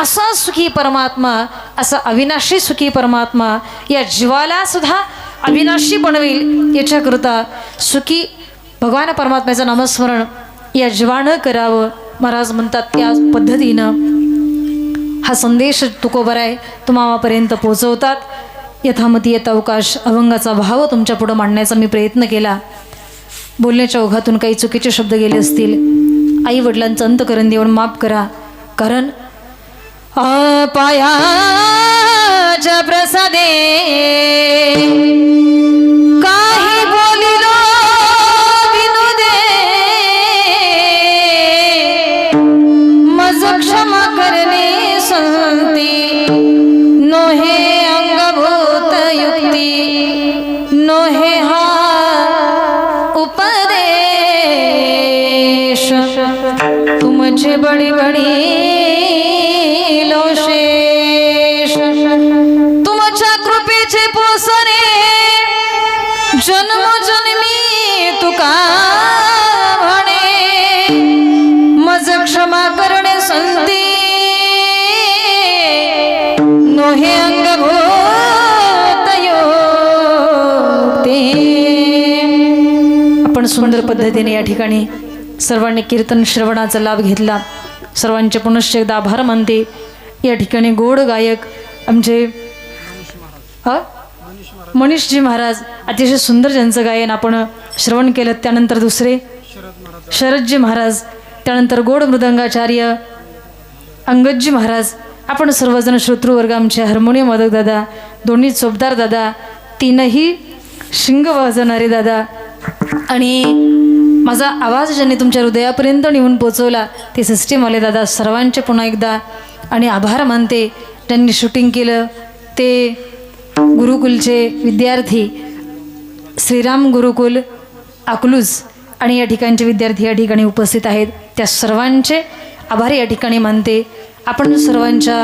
असा सुखी परमात्मा, असा अविनाशी सुखी परमात्मा या जीवाला सुद्धा अविनाशी बनवेल. याच्याकरता सुखी भगवान परमात्म्याचं नामस्मरण या जीवानं करावं. महाराज म्हणतात त्या पद्धतीनं हा संदेश तुकोबाराय तुम्हापर्यंत पोहोचवतात. यथामती येता अवकाश अभंगाचा भाव तुमच्या पुढं मांडण्याचा मी प्रयत्न केला. बोलण्याच्या ओघातून काही चुकीचे शब्द गेले असतील आई वडिलांचं अंतकरण देऊन माफ करा, कारण पायाच्या प्रसाद विनोदे काही बोलिलो विनोदे मज क्षमा करणे संती नोहे अंगभूत युक्ती नोहे हा उपदेश तुमचे बडी बडी लोशेष तुमच्या कृपेचे पोसणे जन्मोजन्मी तुका म्हणे मज क्षमा करणे संती नोहे अंगभूत युक्ती. आपण सुंदर पद्धतीने या ठिकाणी सर्वांनी कीर्तन श्रवणाचा लाभ घेतला. सर्वांचे पुनश्च एकदा आभार मानते. या ठिकाणी गोड गायक आमचे मनीषजी महाराज, अतिशय सुंदर ज्यांचं गायन आपण श्रवण केलं. त्यानंतर दुसरे शरदजी महाराज, त्यानंतर गोड मृदंगाचार्य अंगदजी महाराज. आपण सर्वजण श्रोतृवर्ग, आमचे हार्मोनियम वादक दादा, दोन्ही चोपदार दादा, तीनही शिंग वाजवणारे दादा, आणि माझा आवाज ज्यांनी तुमच्या हृदयापर्यंत नेऊन पोचवला ते सिस्टीमवाले दादा, सर्वांचे पुन्हा एकदा आणि आभार मानते. ज्यांनी शूटिंग केलं ते गुरुकुलचे विद्यार्थी श्रीराम गुरुकुल अकलूज आणि या ठिकाणचे विद्यार्थी या ठिकाणी उपस्थित आहेत. त्या सर्वांचे आभार या ठिकाणी मानते. आपण सर्वांच्या